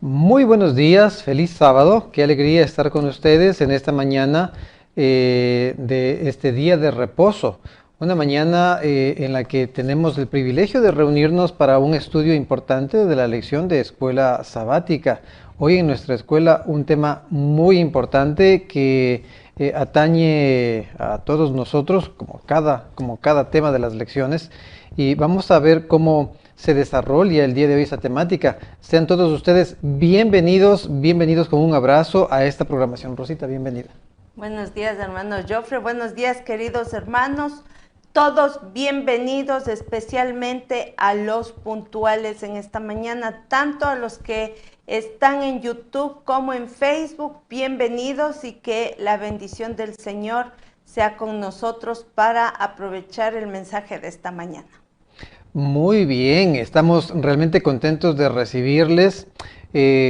Muy buenos días, feliz sábado, qué alegría estar con ustedes en esta mañana de este día de reposo, una mañana en la que tenemos el privilegio de reunirnos para un estudio importante de la lección de escuela sabática. Hoy en nuestra escuela un tema muy importante que atañe a todos nosotros, como cada tema de las lecciones, y vamos a ver cómo se desarrolla el día de hoy esa temática. Sean todos ustedes bienvenidos, bienvenidos con un abrazo a esta programación. Rosita, bienvenida. Buenos días, hermano Joffre. Buenos días, queridos hermanos. Todos bienvenidos, especialmente a los puntuales en esta mañana, tanto a los que están en YouTube como en Facebook. Bienvenidos y que la bendición del Señor sea con nosotros para aprovechar el mensaje de esta mañana. Muy bien, estamos realmente contentos de recibirles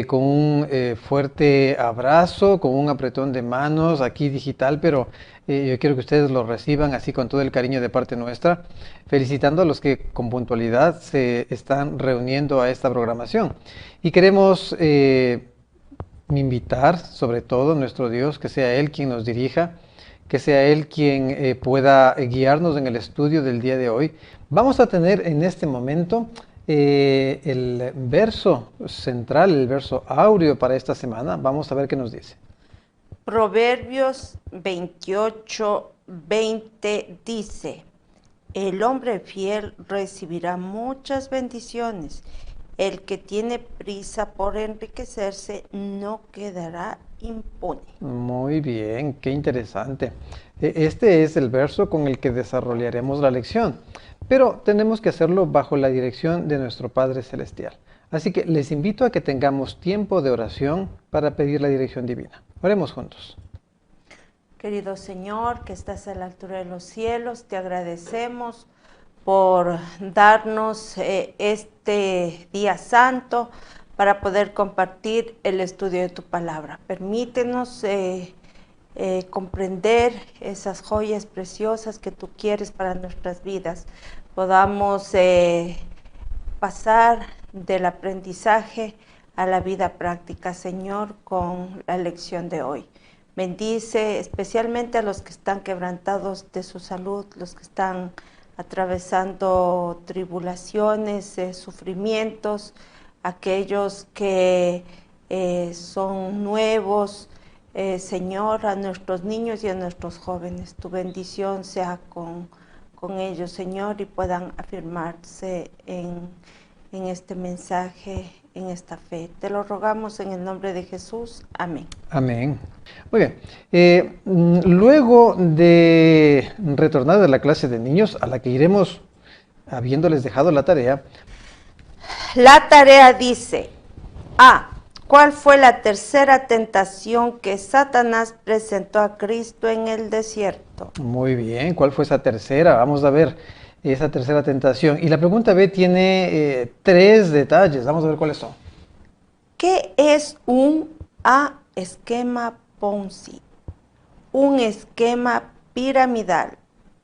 con un fuerte abrazo, con un apretón de manos aquí digital, pero yo quiero que ustedes lo reciban así con todo el cariño de parte nuestra, felicitando a los que con puntualidad se están reuniendo a esta programación. Y queremos invitar sobre todo a nuestro Dios, que sea Él quien nos dirija, que sea Él quien pueda guiarnos en el estudio del día de hoy. Vamos a tener en este momento el verso central, el verso áureo para esta semana. Vamos a ver qué nos dice. Proverbios 28:20 dice: el hombre fiel recibirá muchas bendiciones. El que tiene prisa por enriquecerse no quedará impune. Muy bien, qué interesante. Este es el verso con el que desarrollaremos la lección, pero tenemos que hacerlo bajo la dirección de nuestro Padre Celestial. Así que les invito a que tengamos tiempo de oración para pedir la dirección divina. Oremos juntos. Querido Señor, que estás a la altura de los cielos, te agradecemos por darnos este día santo para poder compartir el estudio de tu palabra. Permítenos comprender esas joyas preciosas que tú quieres para nuestras vidas. Podamos pasar del aprendizaje a la vida práctica, Señor, con la lección de hoy. Bendice especialmente a los que están quebrantados de su salud, los que están atravesando tribulaciones, sufrimientos, aquellos que son nuevos, Señor, a nuestros niños y a nuestros jóvenes. Tu bendición sea con ellos, Señor, y puedan afirmarse en este mensaje, en esta fe. Te lo rogamos en el nombre de Jesús. Amén. Amén. Muy bien. Luego de retornar de la clase de niños, a la que iremos habiéndoles dejado la tarea. La tarea dice: A. ¿Cuál fue la tercera tentación que Satanás presentó a Cristo en el desierto? Muy bien. ¿Cuál fue esa tercera? Vamos a ver esa tercera tentación. Y la pregunta B tiene 3 detalles. Vamos a ver cuáles son. ¿Qué es un esquema Ponzi? Un esquema piramidal,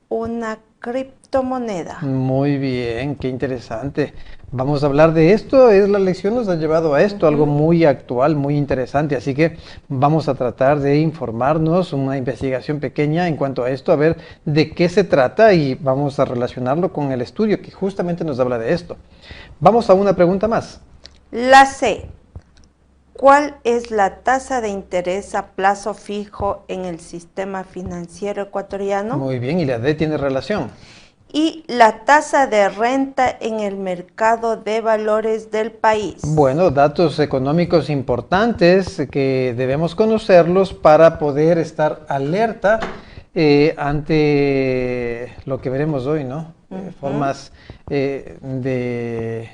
una criptomoneda. Muy bien, qué interesante. Vamos a hablar de esto, la lección nos ha llevado a esto, algo muy actual, muy interesante, así que vamos a tratar de informarnos, una investigación pequeña en cuanto a esto, a ver de qué se trata y vamos a relacionarlo con el estudio que justamente nos habla de esto. Vamos a una pregunta más. La C. ¿Cuál es la tasa de interés a plazo fijo en el sistema financiero ecuatoriano? Muy bien, y la D tiene relación. Y la tasa de renta en el mercado de valores del país. Bueno, datos económicos importantes que debemos conocerlos para poder estar alerta ante lo que veremos hoy, ¿no? Formas de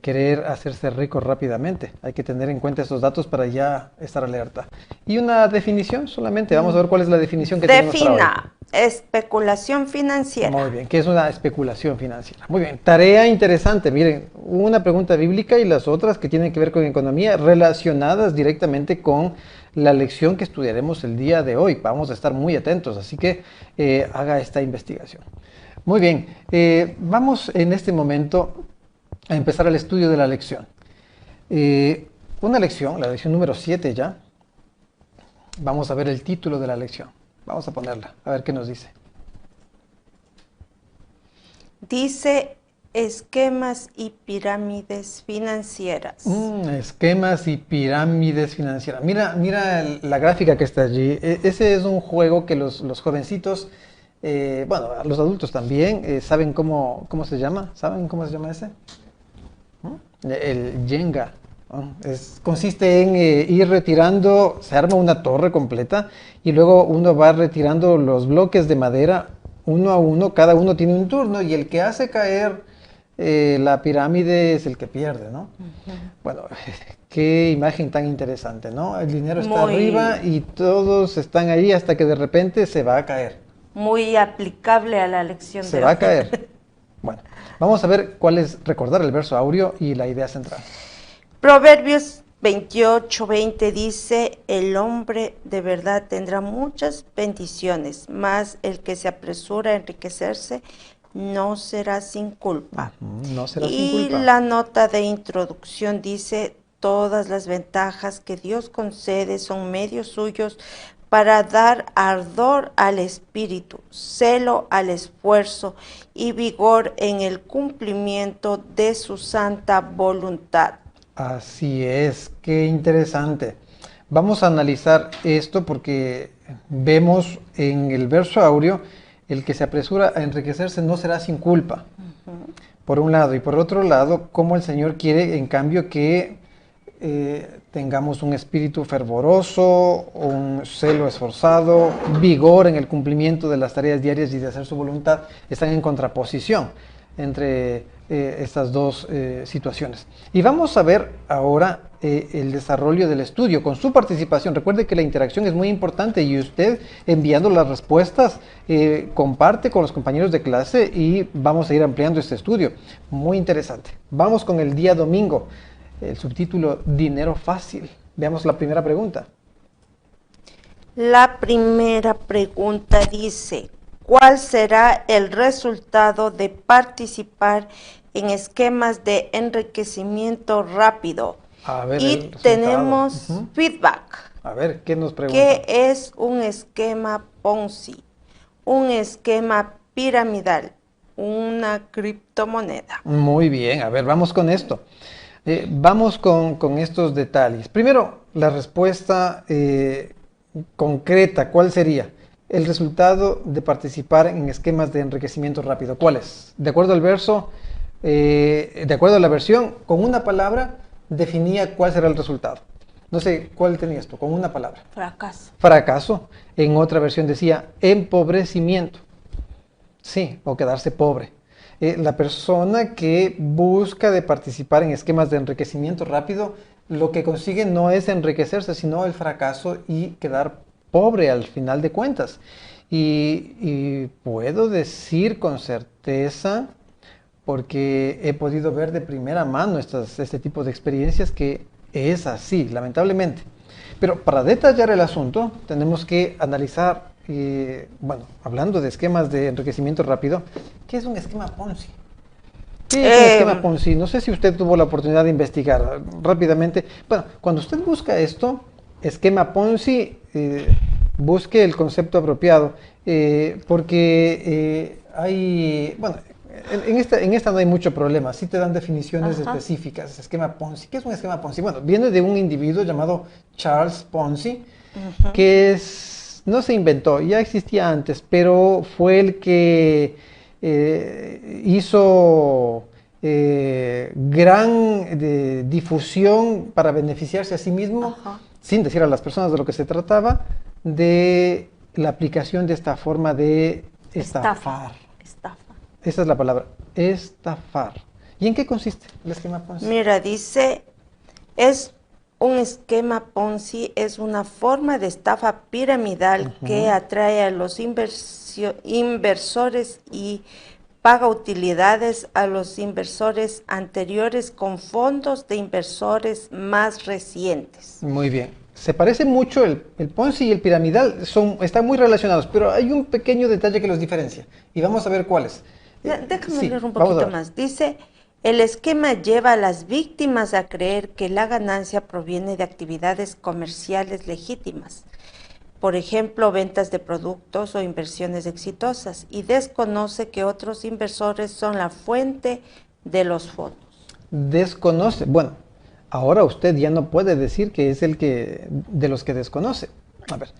querer hacerse rico rápidamente. Hay que tener en cuenta esos datos para ya estar alerta. Y una definición solamente. Vamos a ver cuál es la definición que tenemos para hoy. Defina especulación financiera. Muy bien, ¿qué es una especulación financiera? Muy bien, tarea interesante. Miren, una pregunta bíblica y las otras que tienen que ver con economía relacionadas directamente con la lección que estudiaremos el día de hoy. Vamos a estar muy atentos, así que haga esta investigación. Muy bien, vamos en este momento a empezar el estudio de la lección. Una lección, la lección número 7 ya. Vamos a ver el título de la lección. Vamos a ponerla, a ver qué nos dice. Dice esquemas y pirámides financieras. Esquemas y pirámides financieras. Mira, mira la gráfica que está allí. Ese es un juego que los jovencitos, bueno, los adultos también, saben cómo se llama. ¿Saben cómo se llama ese? El Jenga. Consiste en ir retirando, se arma una torre completa y luego uno va retirando los bloques de madera uno a uno, cada uno tiene un turno y el que hace caer la pirámide es el que pierde, ¿no? Bueno, qué imagen tan interesante, ¿no? El dinero está arriba y todos están ahí hasta que de repente se va a caer. Muy aplicable a la lección de hoy. Se va a caer. Bueno, vamos a ver cuál es, recordar el verso áureo y la idea central. Proverbios 28:20 dice, el hombre de verdad tendrá muchas bendiciones, mas el que se apresura a enriquecerse no será sin culpa. No será sin culpa. Y la nota de introducción dice, todas las ventajas que Dios concede son medios suyos para dar ardor al espíritu, celo al esfuerzo y vigor en el cumplimiento de su santa voluntad. Así es, qué interesante. Vamos a analizar esto porque vemos en el verso áureo, el que se apresura a enriquecerse no será sin culpa, por un lado, y por otro lado, cómo el Señor quiere, en cambio, que tengamos un espíritu fervoroso, un celo esforzado, vigor en el cumplimiento de las tareas diarias y de hacer su voluntad, están en contraposición entre estas dos situaciones. Y vamos a ver ahora el desarrollo del estudio con su participación. Recuerde que la interacción es muy importante y usted enviando las respuestas comparte con los compañeros de clase y vamos a ir ampliando este estudio. Muy interesante. Vamos con el día domingo, el subtítulo Dinero Fácil. Veamos la primera pregunta. La primera pregunta dice, ¿cuál será el resultado de participar en esquemas de enriquecimiento rápido? A ver, y tenemos feedback. A ver, ¿qué nos pregunta? ¿Qué es un esquema Ponzi? Un esquema piramidal, una criptomoneda. Muy bien, a ver, vamos con esto. Vamos con estos detalles. Primero, la respuesta concreta, ¿cuál sería? El resultado de participar en esquemas de enriquecimiento rápido. ¿Cuál es? De acuerdo al verso, de acuerdo a la versión, con una palabra definía cuál será el resultado. No sé, ¿cuál tenías tú? Con una palabra. Fracaso. Fracaso. En otra versión decía empobrecimiento. Sí, o quedarse pobre. La persona que busca de participar en esquemas de enriquecimiento rápido, lo que consigue no es enriquecerse, sino el fracaso y quedar pobre al final de cuentas. Y puedo decir con certeza, porque he podido ver de primera mano este tipo de experiencias, que es así, lamentablemente. Pero para detallar el asunto, tenemos que analizar, bueno, hablando de esquemas de enriquecimiento rápido, ¿qué es un esquema Ponzi? ¿Qué es un esquema Ponzi? No sé si usted tuvo la oportunidad de investigar rápidamente. Bueno, cuando usted busca esto, esquema Ponzi, busque el concepto apropiado, porque hay, bueno, en esta no hay mucho problema, sí te dan definiciones específicas. Esquema Ponzi, ¿qué es un esquema Ponzi? Bueno, viene de un individuo llamado Charles Ponzi, que no se inventó, ya existía antes, pero fue el que hizo gran difusión para beneficiarse a sí mismo, sin decir a las personas de lo que se trataba, de la aplicación de esta forma de estafar. Esa es la palabra, estafar. ¿Y en qué consiste el esquema Ponzi? Mira, dice, es un esquema Ponzi, es una forma de estafa piramidal que atrae a los inversores y paga utilidades a los inversores anteriores con fondos de inversores más recientes. Muy bien. Se parece mucho el Ponzi y el piramidal, están muy relacionados, pero hay un pequeño detalle que los diferencia. Y vamos a ver cuáles. Déjame leer un poquito más. Dice, El esquema lleva a las víctimas a creer que la ganancia proviene de actividades comerciales legítimas, por ejemplo, ventas de productos o inversiones exitosas, y desconoce que otros inversores son la fuente de los fondos. Desconoce. Bueno, ahora usted ya no puede decir que es el que de los que desconoce. A ver,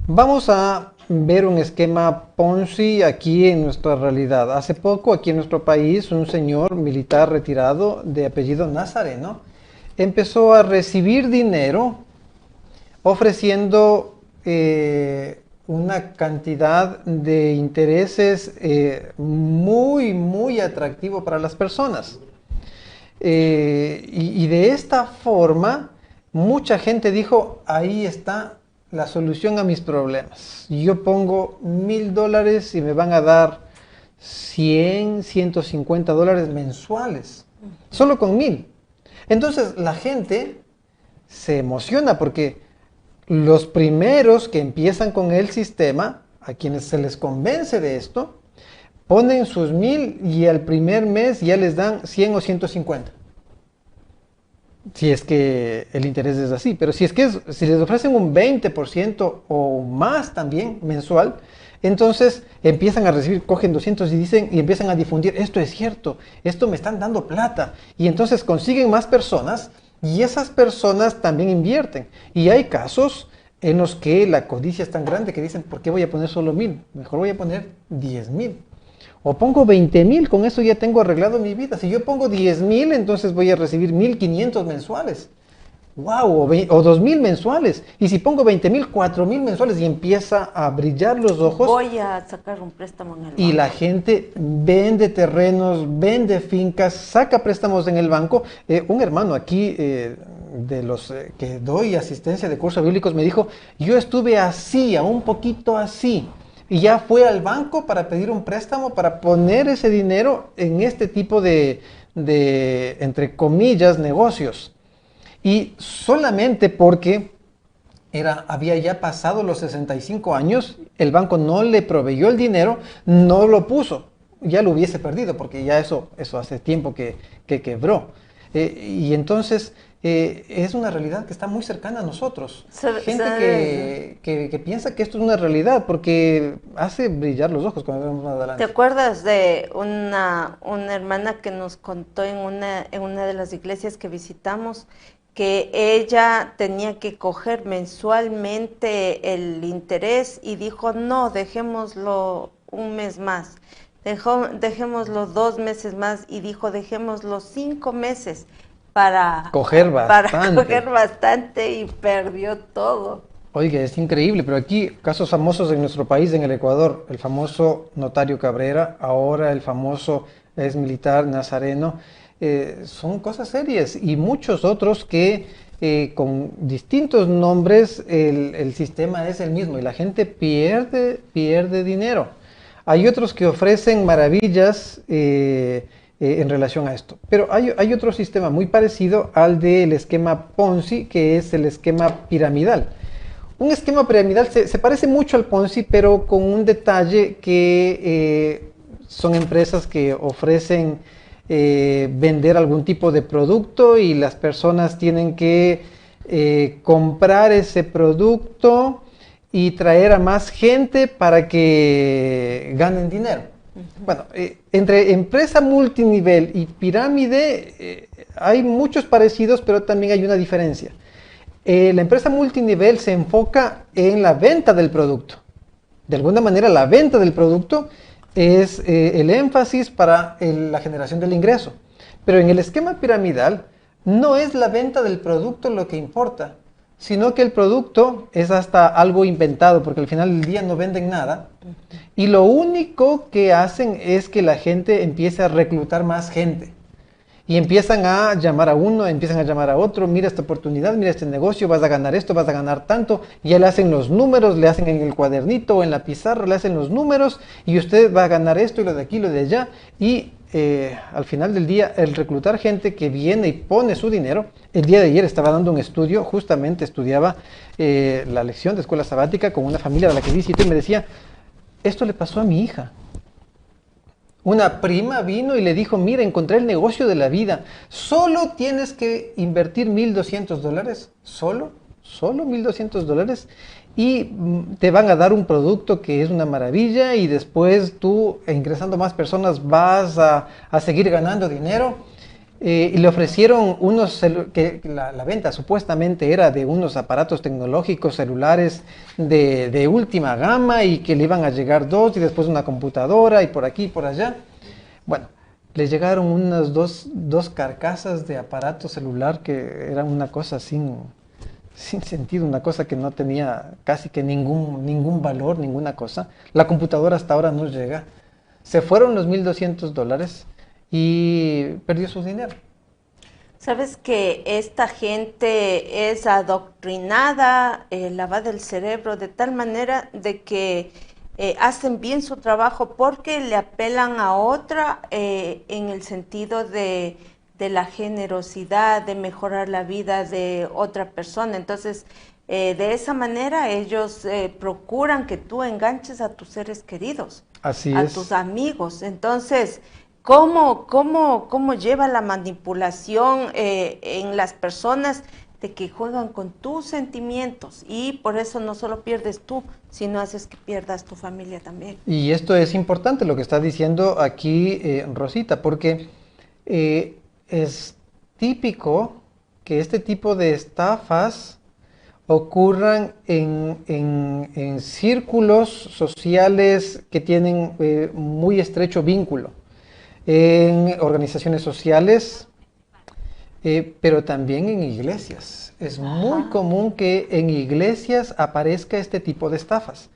vamos a ver un esquema Ponzi aquí en nuestra realidad. Hace poco aquí en nuestro país un señor militar retirado de apellido Nazareno empezó a recibir dinero ofreciendo una cantidad de intereses muy atractivo para las personas. Y de esta forma, mucha gente dijo, ahí está la solución a mis problemas. Yo pongo $1000 y me van a dar 100, $150 mensuales, solo con 1000. Entonces la gente se emociona porque los primeros que empiezan con el sistema, a quienes se les convence de esto, ponen sus 1000 y al primer mes ya les dan 100 o 150. Si es que el interés es así, pero si les ofrecen un 20% o más también mensual, entonces empiezan a recibir, cogen 200 y dicen y empiezan a difundir, esto es cierto, esto me están dando plata, y entonces consiguen más personas y esas personas también invierten. Y hay casos en los que la codicia es tan grande que dicen, ¿por qué voy a poner solo 1000? Mejor voy a poner 10,000. O pongo 20,000, con eso ya tengo arreglado mi vida. Si yo pongo 10,000, entonces voy a recibir 1500 mensuales. ¡Wow! O 2000 mensuales. Y si pongo 20,000, 4000 mensuales y empieza a brillar los ojos. Voy a sacar un préstamo en el banco. Y la gente vende terrenos, vende fincas, saca préstamos en el banco. Un hermano aquí de los que doy asistencia de cursos bíblicos me dijo, yo estuve así, a un poquito así. Y ya fue al banco para pedir un préstamo, para poner ese dinero en este tipo de entre comillas, negocios. Y solamente porque había ya pasado los 65 años, el banco no le proveyó el dinero, no lo puso. Ya lo hubiese perdido, porque ya eso hace tiempo que quebró. Y entonces es una realidad que está muy cercana a nosotros. Gente que piensa que esto es una realidad, porque hace brillar los ojos cuando vemos más adelante. ¿Te acuerdas de una hermana que nos contó en una de las iglesias que visitamos, que ella tenía que coger mensualmente el interés y dijo, no, dejémoslo un mes más, dejémoslo 2 meses más, y dijo, dejémoslo 5 meses para coger bastante, y perdió todo. Oiga, es increíble, pero aquí casos famosos en nuestro país, en el Ecuador, el famoso notario Cabrera, ahora el famoso ex militar Nazareno. Son cosas serias, y muchos otros que con distintos nombres el sistema es el mismo y la gente pierde dinero. Hay otros que ofrecen maravillas en relación a esto, pero hay otro sistema muy parecido al del esquema Ponzi, que es el esquema piramidal. Un esquema piramidal se parece mucho al Ponzi, pero con un detalle que son empresas que ofrecen vender algún tipo de producto y las personas tienen que comprar ese producto y traer a más gente para que ganen dinero. Bueno, entre empresa multinivel y pirámide hay muchos parecidos, pero también hay una diferencia. La empresa multinivel se enfoca en la venta del producto. De alguna manera, la venta del producto es el énfasis para la generación del ingreso. Pero en el esquema piramidal no es la venta del producto lo que importa, sino que el producto es hasta algo inventado, porque al final del día no venden nada. Y lo único que hacen es que la gente empiece a reclutar más gente. Y empiezan a llamar a uno, empiezan a llamar a otro, mira esta oportunidad, mira este negocio, vas a ganar esto, vas a ganar tanto. Y ya le hacen los números, le hacen en el cuadernito o en la pizarra, le hacen los números y usted va a ganar esto y lo de aquí, lo de allá. Y al final del día, el reclutar gente que viene y pone su dinero. El día de ayer estaba dando un estudio, justamente estudiaba la lección de escuela sabática con una familia a la que visité y me decía, esto le pasó a mi hija. Una prima vino y le dijo, mira, encontré el negocio de la vida. Solo tienes que invertir $1,200. Solo $1,200. Y te van a dar un producto que es una maravilla y después tú, ingresando más personas, vas a seguir ganando dinero. Y le ofrecieron que la venta supuestamente era de unos aparatos tecnológicos celulares de última gama y que le iban a llegar dos y después una computadora y por aquí y por allá. Bueno, le llegaron unas dos carcasas de aparato celular que eran una cosa sin sentido, una cosa que no tenía casi que ningún valor, ninguna cosa. La computadora hasta ahora no llega. Se fueron los $1,200 y perdió su dinero. Sabes que esta gente es adoctrinada, lavada el cerebro de tal manera de que hacen bien su trabajo porque le apelan a otra en el sentido de la generosidad, de mejorar la vida de otra persona. Entonces, de esa manera ellos procuran que tú enganches a tus seres queridos, Así a es. tus amigos. Entonces, ¿cómo lleva la manipulación en las personas de que juegan con tus sentimientos? Y por eso no solo pierdes tú, sino haces que pierdas tu familia también. Y esto es importante lo que está diciendo aquí Rosita, porque es típico que este tipo de estafas ocurran en círculos sociales que tienen muy estrecho vínculo, en organizaciones sociales, pero también en iglesias. Es muy común que en iglesias aparezca este tipo de estafas.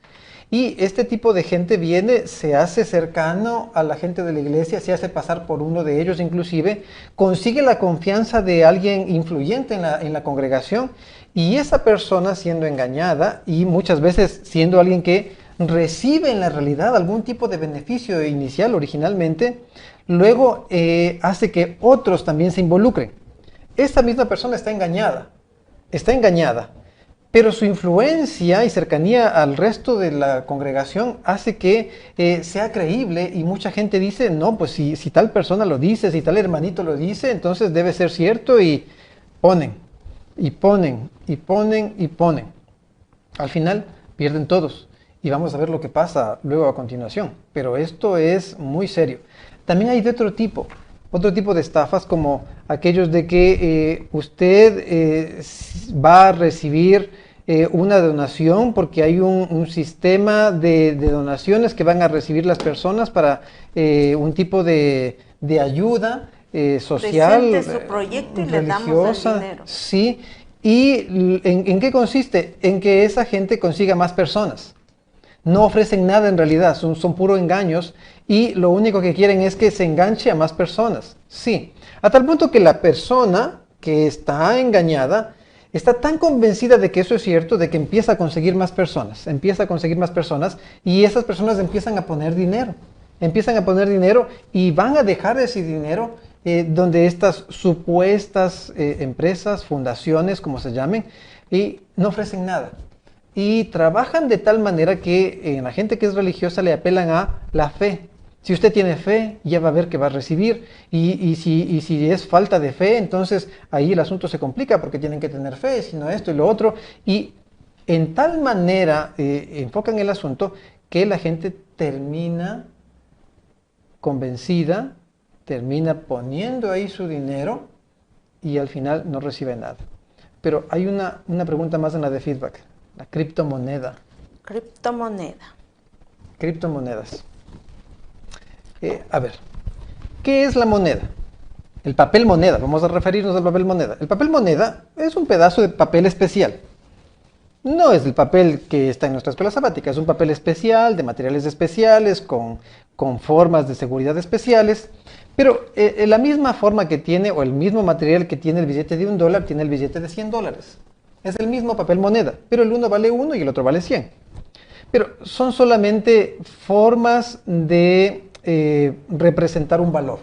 Y este tipo de gente viene, se hace cercano a la gente de la iglesia, se hace pasar por uno de ellos inclusive, consigue la confianza de alguien influyente en la congregación y esa persona siendo engañada y muchas veces siendo alguien que recibe en la realidad algún tipo de beneficio inicial originalmente, luego hace que otros también se involucren. Esta misma persona está engañada, pero su influencia y cercanía al resto de la congregación hace que sea creíble y mucha gente dice, no, pues si tal persona lo dice, si tal hermanito lo dice, entonces debe ser cierto y ponen, y ponen, y ponen, y ponen. Al final pierden todos y vamos a ver lo que pasa luego a continuación, pero esto es muy serio. También hay de otro tipo de estafas como aquellos de que usted va a recibir una donación porque hay un sistema de donaciones que van a recibir las personas para un tipo de ayuda social, Presente su proyecto y le damos el religiosa, dinero. sí. ¿Y en qué consiste? En que esa gente consiga más personas. No ofrecen nada en realidad, son puro engaños y lo único que quieren es que se enganche a más personas. Sí, a tal punto que la persona que está engañada está tan convencida de que eso es cierto, de que empieza a conseguir más personas, y esas personas empiezan a poner dinero, y van a dejar ese dinero donde estas supuestas empresas, fundaciones, como se llamen, y no ofrecen nada. Y trabajan de tal manera que en la gente que es religiosa le apelan a la fe. Si usted tiene fe, ya va a ver que va a recibir. Y si es falta de fe, entonces ahí el asunto se complica porque tienen que tener fe, sino esto y lo otro. Y en tal manera enfocan el asunto que la gente termina convencida, termina poniendo ahí su dinero y al final no recibe nada. Pero hay una pregunta más en la de feedback. La criptomoneda. Criptomonedas. A ver, ¿qué es la moneda? El papel moneda, vamos a referirnos al papel moneda. El papel moneda es un pedazo de papel especial. No es el papel que está en nuestra escuela sabática, es un papel especial, de materiales especiales, con formas de seguridad especiales. Pero la misma forma que tiene, o el mismo material que tiene el billete de $1, tiene el billete de $100. Es el mismo papel moneda, pero el uno vale 1 y el otro vale 100. Pero son solamente formas de representar un valor.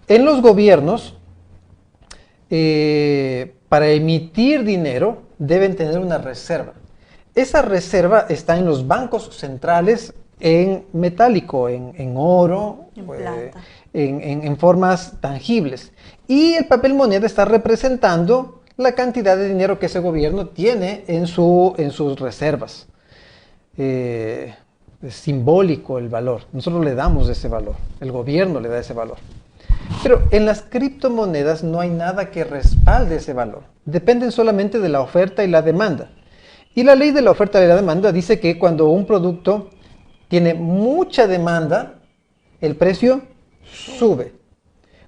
En los gobiernos, para emitir dinero, deben tener una reserva. Esa reserva está en los bancos centrales en metálico, en oro, En plata. en formas tangibles. Y el papel moneda está representando la cantidad de dinero que ese gobierno tiene en sus reservas. Es simbólico el valor. Nosotros le damos ese valor. El gobierno le da ese valor. Pero en las criptomonedas no hay nada que respalde ese valor. Dependen solamente de la oferta y la demanda. Y la ley de la oferta y la demanda dice que cuando un producto tiene mucha demanda, el precio sube.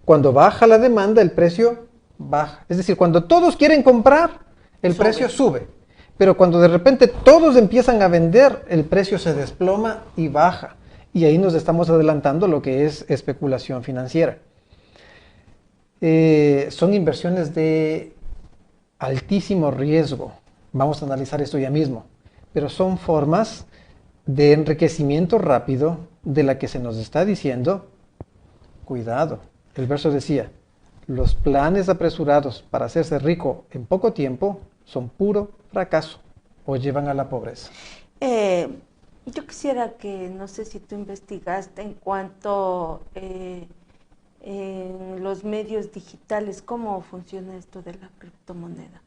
Cuando baja la demanda, el precio baja. Es decir, cuando todos quieren comprar, el precio sube. Pero cuando de repente todos empiezan a vender, el precio se desploma y baja. Y ahí nos estamos adelantando lo que es especulación financiera. Son inversiones de altísimo riesgo. Vamos a analizar esto ya mismo. Pero son formas de enriquecimiento rápido de la que se nos está diciendo, cuidado. El verso decía, los planes apresurados para hacerse rico en poco tiempo son puro fracaso o llevan a la pobreza. Yo quisiera que, no sé si tú investigaste en cuanto en los medios digitales, ¿cómo funciona esto de la criptomoneda?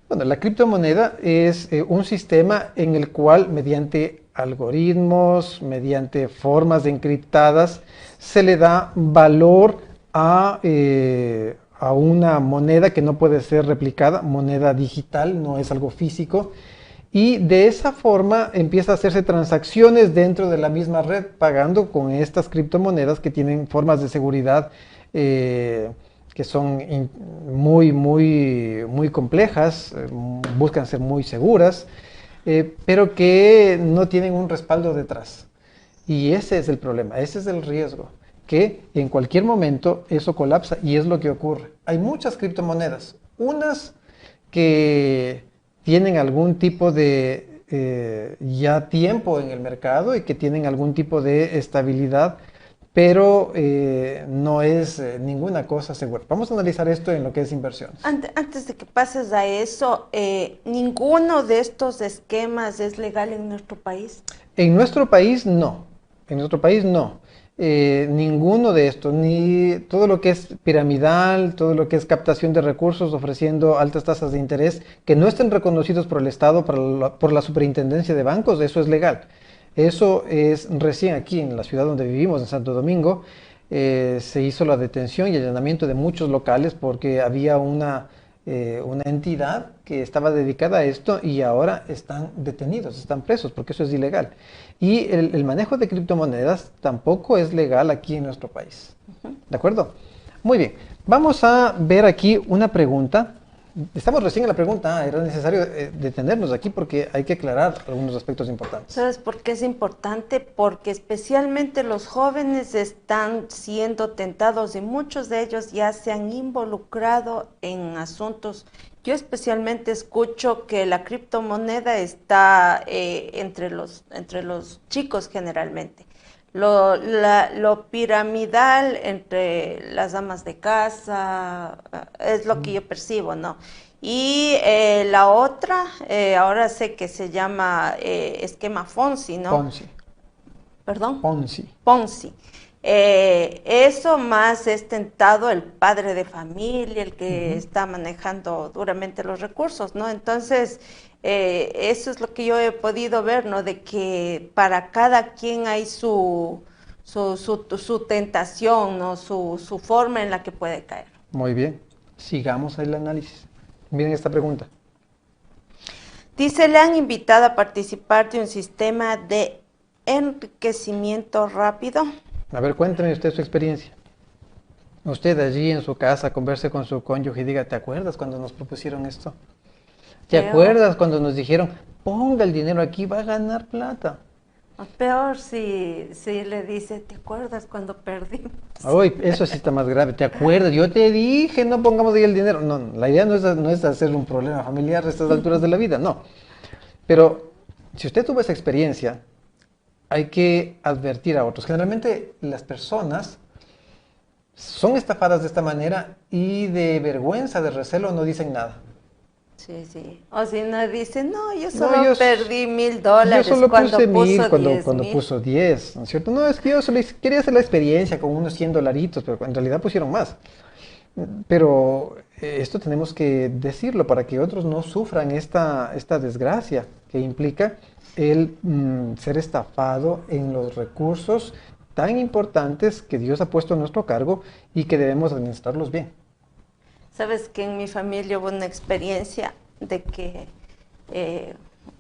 Bueno, la criptomoneda es un sistema en el cual mediante algoritmos, mediante formas encriptadas, se le da valor a una moneda que no puede ser replicada, moneda digital, no es algo físico, y de esa forma empieza a hacerse transacciones dentro de la misma red, pagando con estas criptomonedas que tienen formas de seguridad que son muy complejas, buscan ser muy seguras, pero que no tienen un respaldo detrás. Y ese es el problema, ese es el riesgo, que en cualquier momento eso colapsa y es lo que ocurre. Hay muchas criptomonedas, unas que tienen algún tipo de ya tiempo en el mercado y que tienen algún tipo de estabilidad, pero no es ninguna cosa segura. Vamos a analizar esto en lo que es inversiones. Antes de que pases a eso, ¿ninguno de estos esquemas es legal en nuestro país? En nuestro país no, en nuestro país no. Ninguno de estos, ni todo lo que es piramidal, todo lo que es captación de recursos ofreciendo altas tasas de interés que no estén reconocidos por el Estado, por la Superintendencia de Bancos, eso es legal. Eso es recién aquí en la ciudad donde vivimos, en Santo Domingo, se hizo la detención y allanamiento de muchos locales porque había una entidad que estaba dedicada a esto y ahora están detenidos, están presos porque eso es ilegal. Y el manejo de criptomonedas tampoco es legal aquí en nuestro país. ¿De acuerdo? Muy bien, vamos a ver aquí una pregunta. Estamos recién en la pregunta, era necesario detenernos aquí porque hay que aclarar algunos aspectos importantes. ¿Sabes por qué es importante? Porque especialmente los jóvenes están siendo tentados y muchos de ellos ya se han involucrado en asuntos. Yo especialmente escucho que la criptomoneda está entre los chicos generalmente. Lo piramidal entre las amas de casa es lo que yo percibo, ¿no? Y la otra, ahora sé que se llama esquema Fonsi, ¿no? Ponzi. ¿Perdón? Ponzi. Ponzi. Eso más es tentado el padre de familia, el que está manejando duramente los recursos, ¿no? Entonces, eso es lo que yo he podido ver, ¿no? De que para cada quien hay su tentación, ¿no? Su forma en la que puede caer. Muy bien, sigamos el análisis. Miren esta pregunta. Dice, le han invitado a participar de un sistema de enriquecimiento rápido. A ver, cuénteme usted su experiencia. Usted allí en su casa converse con su cónyuge y diga, ¿te acuerdas cuando nos propusieron esto? ¿Te acuerdas cuando nos dijeron, ponga el dinero aquí, va a ganar plata? O peor si le dice, ¿te acuerdas cuando perdimos? Uy, eso sí está más grave. ¿Te acuerdas? Yo te dije, no pongamos ahí el dinero. No, la idea no es hacer un problema familiar a estas alturas de la vida, no. Pero si usted tuvo esa experiencia, hay que advertir a otros. Generalmente las personas son estafadas de esta manera y de vergüenza, de recelo, no dicen nada. Sí, sí. O si no dice, no, yo No, solo perdí $1000 yo solo cuando puse puso 1000 cuando, 10,000. puso 10, ¿no es cierto? No, es que yo solo quería hacer la experiencia con unos $100, pero en realidad pusieron más. Pero esto tenemos que decirlo para que otros no sufran esta desgracia que implica el ser estafado en los recursos tan importantes que Dios ha puesto a nuestro cargo y que debemos administrarlos bien. Sabes que en mi familia hubo una experiencia de que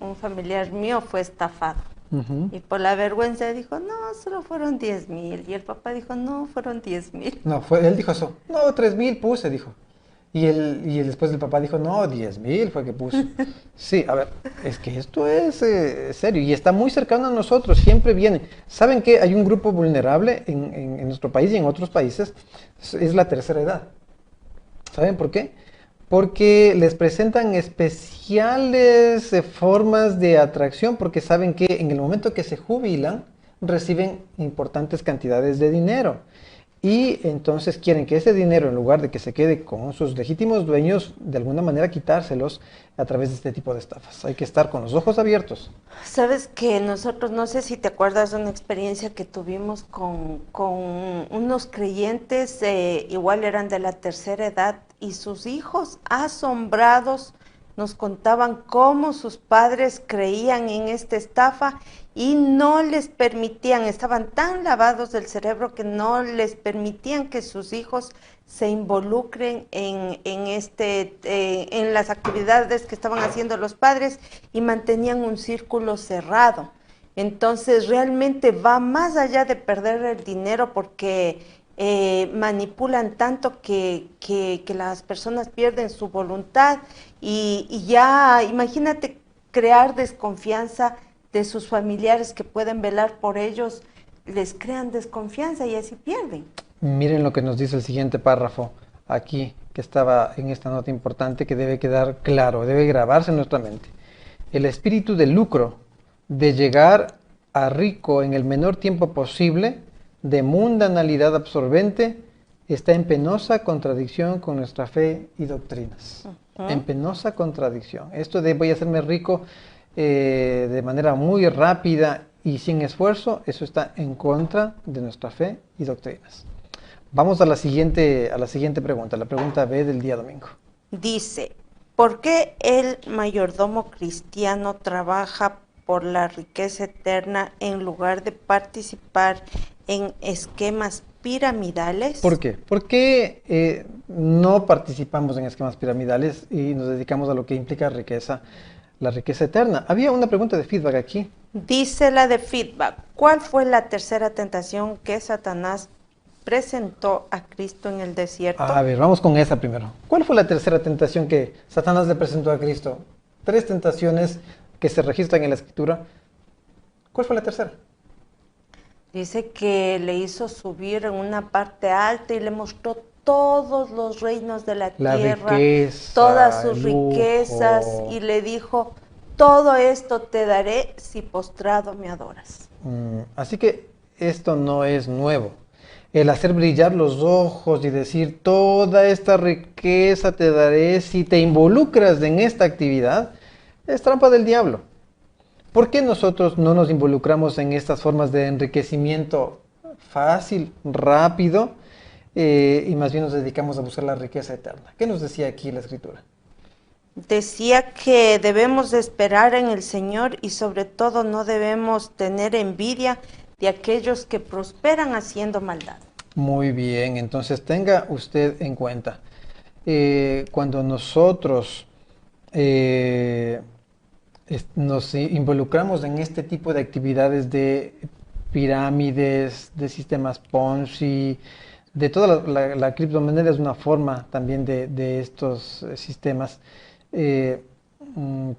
un familiar mío fue estafado. Ujú. Y por la vergüenza dijo, no, solo fueron 10,000. Y el papá dijo, no, fueron 10,000. No, él dijo eso. No, 3000 puse, dijo. Después el papá dijo, no, 10,000 fue que puso. Sí, a ver, es que esto es serio y está muy cercano a nosotros, siempre viene. ¿Saben qué? Hay un grupo vulnerable en nuestro país y en otros países, es la tercera edad. ¿Saben por qué? Porque les presentan especiales formas de atracción, porque saben que en el momento que se jubilan, reciben importantes cantidades de dinero. Y entonces quieren que ese dinero, en lugar de que se quede con sus legítimos dueños, de alguna manera quitárselos a través de este tipo de estafas. Hay que estar con los ojos abiertos. Sabes que nosotros, no sé si te acuerdas de una experiencia que tuvimos con unos creyentes, igual eran de la tercera edad, y sus hijos asombrados nos contaban cómo sus padres creían en esta estafa y no les permitían, estaban tan lavados del cerebro que no les permitían que sus hijos se involucren en las actividades que estaban haciendo los padres y mantenían un círculo cerrado. Entonces realmente va más allá de perder el dinero porque manipulan tanto que las personas pierden su voluntad y ya imagínate crear desconfianza de sus familiares que pueden velar por ellos, les crean desconfianza y así pierden. Miren lo que nos dice el siguiente párrafo aquí, que estaba en esta nota importante que debe quedar claro, debe grabarse en nuestra mente. El espíritu de lucro, de llegar a rico en el menor tiempo posible, de mundanalidad absorbente, está en penosa contradicción con nuestra fe y doctrinas. En penosa contradicción. Esto de voy a hacerme rico de manera muy rápida y sin esfuerzo, eso está en contra de nuestra fe y doctrinas. Vamos a la siguiente pregunta, la pregunta B del día domingo. Dice, ¿por qué el mayordomo cristiano trabaja por la riqueza eterna en lugar de participar en esquemas piramidales? ¿Por qué? ¿Por qué no participamos en esquemas piramidales y nos dedicamos a lo que implica riqueza, la riqueza eterna? Había una pregunta de feedback aquí. Dice la de feedback, ¿cuál fue la tercera tentación que Satanás presentó a Cristo en el desierto? A ver, vamos con esa primero. ¿Cuál fue la tercera tentación que Satanás le presentó a Cristo? 3 tentaciones que se registran en la Escritura. ¿Cuál fue la tercera? Dice que le hizo subir en una parte alta y le mostró todos los reinos de la tierra, riqueza, todas sus lujo. riquezas, y le dijo, todo esto te daré si postrado me adoras. Así que esto no es nuevo. El hacer brillar los ojos y decir, toda esta riqueza te daré si te involucras en esta actividad, es trampa del diablo. ¿Por qué nosotros no nos involucramos en estas formas de enriquecimiento fácil, rápido, y más bien nos dedicamos a buscar la riqueza eterna? ¿Qué nos decía aquí la Escritura? Decía que debemos de esperar en el Señor y sobre todo no debemos tener envidia de aquellos que prosperan haciendo maldad. Muy bien, entonces tenga usted en cuenta, cuando nosotros nos involucramos en este tipo de actividades de pirámides, de sistemas Ponzi, de toda la criptomoneda es una forma también de estos sistemas,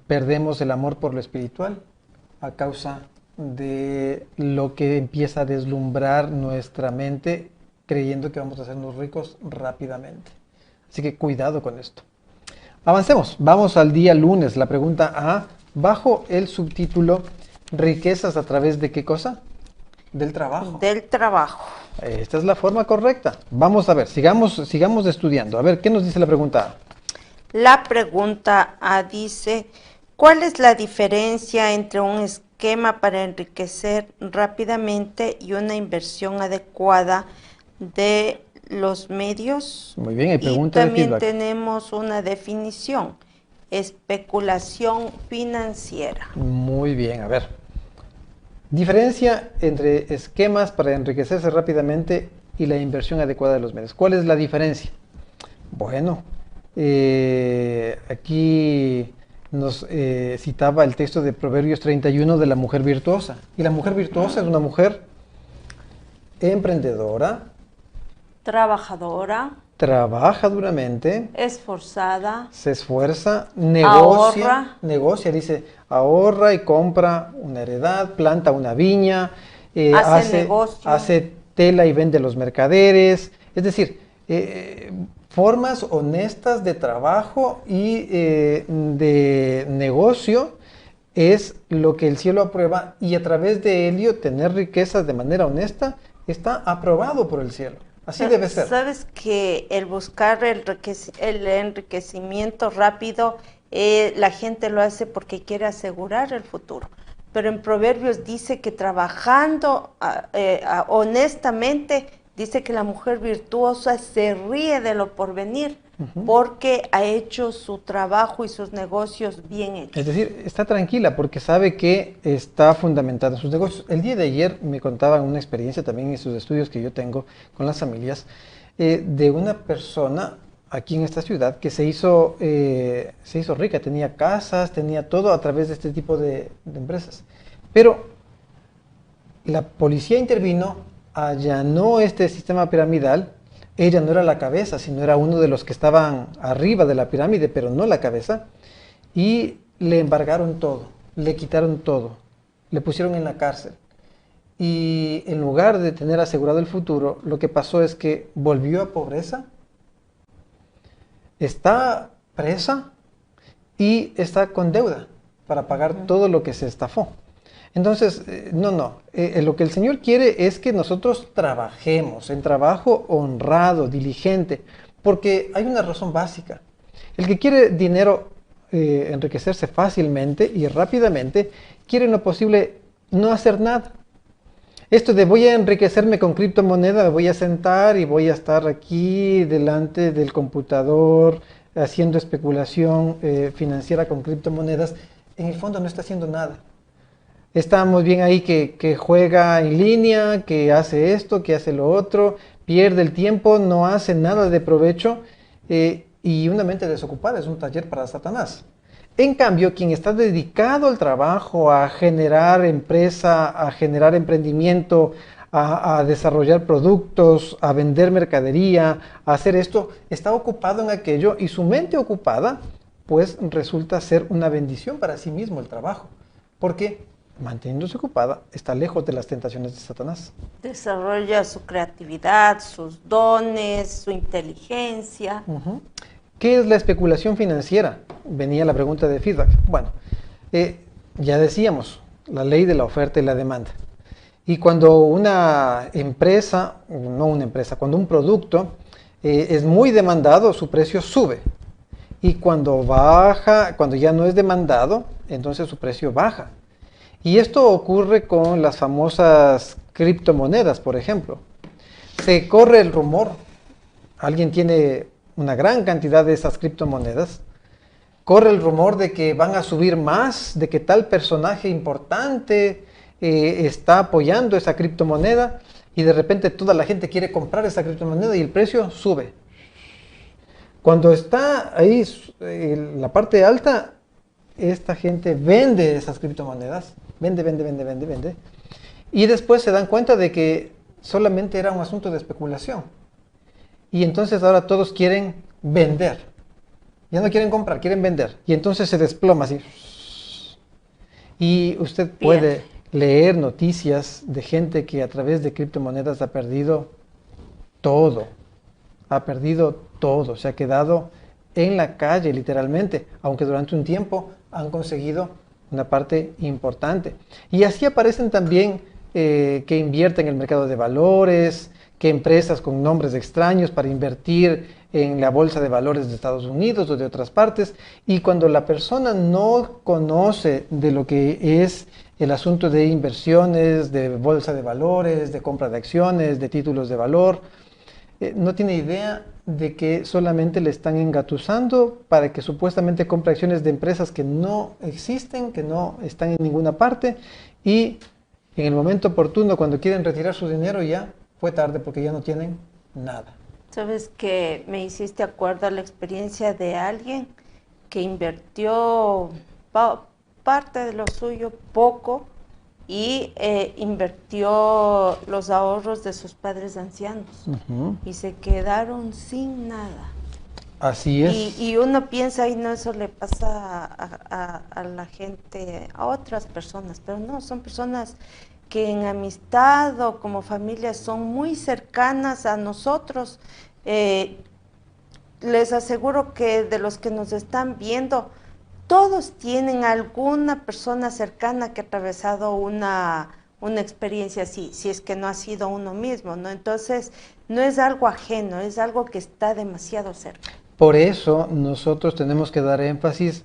perdemos el amor por lo espiritual a causa de lo que empieza a deslumbrar nuestra mente creyendo que vamos a hacernos ricos rápidamente. Así que cuidado con esto. Avancemos, vamos al día lunes, la pregunta A, bajo el subtítulo ¿riquezas a través de qué cosa? Del trabajo. Del trabajo. Esta es la forma correcta. Vamos a ver, sigamos estudiando. A ver, ¿qué nos dice la pregunta A? La pregunta A dice, ¿cuál es la diferencia entre un esquema para enriquecer rápidamente y una inversión adecuada de los medios? Muy bien, hay Y pregunta de también feedback. tenemos una definición, especulación financiera. Muy bien, a ver. Diferencia entre esquemas para enriquecerse rápidamente y la inversión adecuada de los medios. ¿Cuál es la diferencia? Bueno, aquí nos citaba el texto de Proverbios 31 de la mujer virtuosa. Y la mujer virtuosa es una mujer emprendedora, Trabajadora, trabaja duramente, esforzada, se esfuerza, ahorra, dice, ahorra y compra una heredad, planta una viña, hace negocio. hace tela y vende a los mercaderes, es decir, formas honestas de trabajo y de negocio es lo que el cielo aprueba, y a través de ello tener riquezas de manera honesta está aprobado por el cielo. Así debe ser. Sabes que el buscar el enriquecimiento rápido, la gente lo hace porque quiere asegurar el futuro. Pero en Proverbios dice que trabajando honestamente, dice que la mujer virtuosa se ríe de lo porvenir, porque ha hecho su trabajo y sus negocios bien hechos. Es decir, está tranquila porque sabe que está fundamentada en sus negocios. El día de ayer me contaban una experiencia también en sus estudios que yo tengo con las familias, de una persona aquí en esta ciudad que se hizo rica, tenía casas, tenía todo a través de este tipo de empresas. Pero la policía intervino, allanó este sistema piramidal. Ella no era la cabeza, sino era uno de los que estaban arriba de la pirámide, pero no la cabeza. Y le embargaron todo, le quitaron todo, le pusieron en la cárcel. Y en lugar de tener asegurado el futuro, lo que pasó es que volvió a pobreza, está presa y está con deuda para pagar todo lo que se estafó. Entonces, lo que el Señor quiere es que nosotros trabajemos en trabajo honrado, diligente, porque hay una razón básica. El que quiere dinero, enriquecerse fácilmente y rápidamente, quiere en lo posible no hacer nada. Esto de voy a enriquecerme con criptomoneda, me voy a sentar y voy a estar aquí delante del computador haciendo especulación financiera con criptomonedas, en el fondo no está haciendo nada. Estamos bien ahí que juega en línea, que hace esto, que hace lo otro, pierde el tiempo, no hace nada de provecho, y una mente desocupada es un taller para Satanás. En cambio, quien está dedicado al trabajo, a generar empresa, a generar emprendimiento, a desarrollar productos, a vender mercadería, a hacer esto, está ocupado en aquello, y su mente ocupada, pues resulta ser una bendición para sí mismo el trabajo. Porque manteniéndose ocupada, está lejos de las tentaciones de Satanás. Desarrolla su creatividad, sus dones, su inteligencia. ¿Qué es la especulación financiera? Venía la pregunta de feedback. Bueno, ya decíamos, la ley de la oferta y la demanda. Y cuando una empresa, cuando un producto es muy demandado, su precio sube. Y cuando baja, cuando ya no es demandado, entonces su precio baja. Y esto ocurre con las famosas criptomonedas, por ejemplo. Se corre el rumor, alguien tiene una gran cantidad de esas criptomonedas, corre el rumor de que van a subir más, de que tal personaje importante está apoyando esa criptomoneda, y de repente toda la gente quiere comprar esa criptomoneda y el precio sube. Cuando está ahí la parte alta, esta gente vende esas criptomonedas, vende, y después se dan cuenta de que solamente era un asunto de especulación. Y entonces ahora todos quieren vender. Ya no quieren comprar, quieren vender. Y entonces se desploma así. Y usted puede leer noticias de gente que a través de criptomonedas ha perdido todo. Ha perdido todo. Se ha quedado en la calle, literalmente. Aunque durante un tiempo han conseguido una parte importante. Y así aparecen también que invierte en el mercado de valores, que empresas con nombres extraños para invertir en la bolsa de valores de Estados Unidos o de otras partes. Y cuando la persona no conoce de lo que es el asunto de inversiones, de bolsa de valores, de compra de acciones, de títulos de valor, no tiene idea de que solamente le están engatusando para que supuestamente compre acciones de empresas que no existen, que no están en ninguna parte, y en el momento oportuno, cuando quieren retirar su dinero, ya fue tarde porque ya no tienen nada. Sabes que me hiciste acuerdo a la experiencia de alguien que invirtió parte de lo suyo, poco, y invirtió los ahorros de sus padres ancianos y se quedaron sin nada. Así es. Y uno piensa, y no, eso le pasa a la gente, a otras personas, pero no, son personas que en amistad o como familia son muy cercanas a nosotros. Les aseguro que de los que nos están viendo, todos tienen alguna persona cercana que ha atravesado una experiencia así, si es que no ha sido uno mismo, ¿no? Entonces, no es algo ajeno, es algo que está demasiado cerca. Por eso nosotros tenemos que dar énfasis.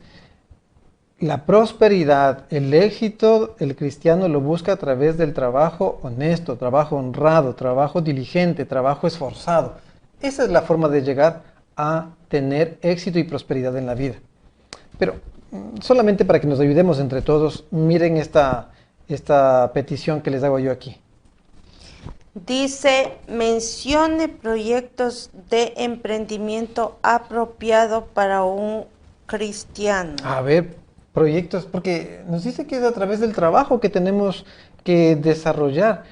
La prosperidad, el éxito, el cristiano lo busca a través del trabajo honesto, trabajo honrado, trabajo diligente, trabajo esforzado. Esa es la forma de llegar a tener éxito y prosperidad en la vida. Pero solamente para que nos ayudemos entre todos, miren esta petición que les hago yo aquí. Dice, mencione proyectos de emprendimiento apropiado para un cristiano. A ver, proyectos, porque nos dice que es a través del trabajo que tenemos que desarrollar.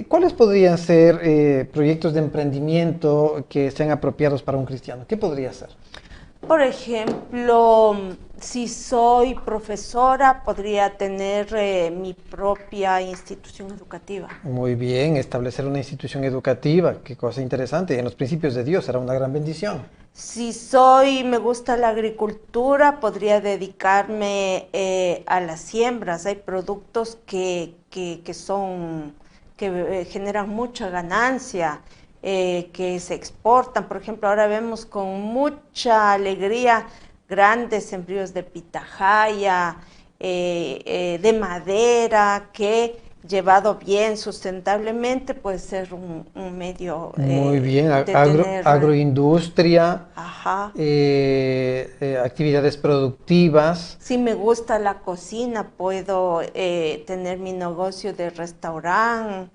¿Cuáles podrían ser proyectos de emprendimiento que sean apropiados para un cristiano? ¿Qué podría ser? Por ejemplo, si soy profesora, podría tener mi propia institución educativa. Muy bien, establecer una institución educativa, qué cosa interesante. En los principios de Dios será una gran bendición. Si me gusta la agricultura, podría dedicarme a las siembras. Hay productos que generan mucha ganancia. Que se exportan. Por ejemplo, ahora vemos con mucha alegría grandes sembríos de pitahaya, de madera, que llevado bien sustentablemente puede ser un medio muy bien, agroindustria, ajá. Actividades productivas. Si me gusta la cocina, puedo tener mi negocio de restaurante.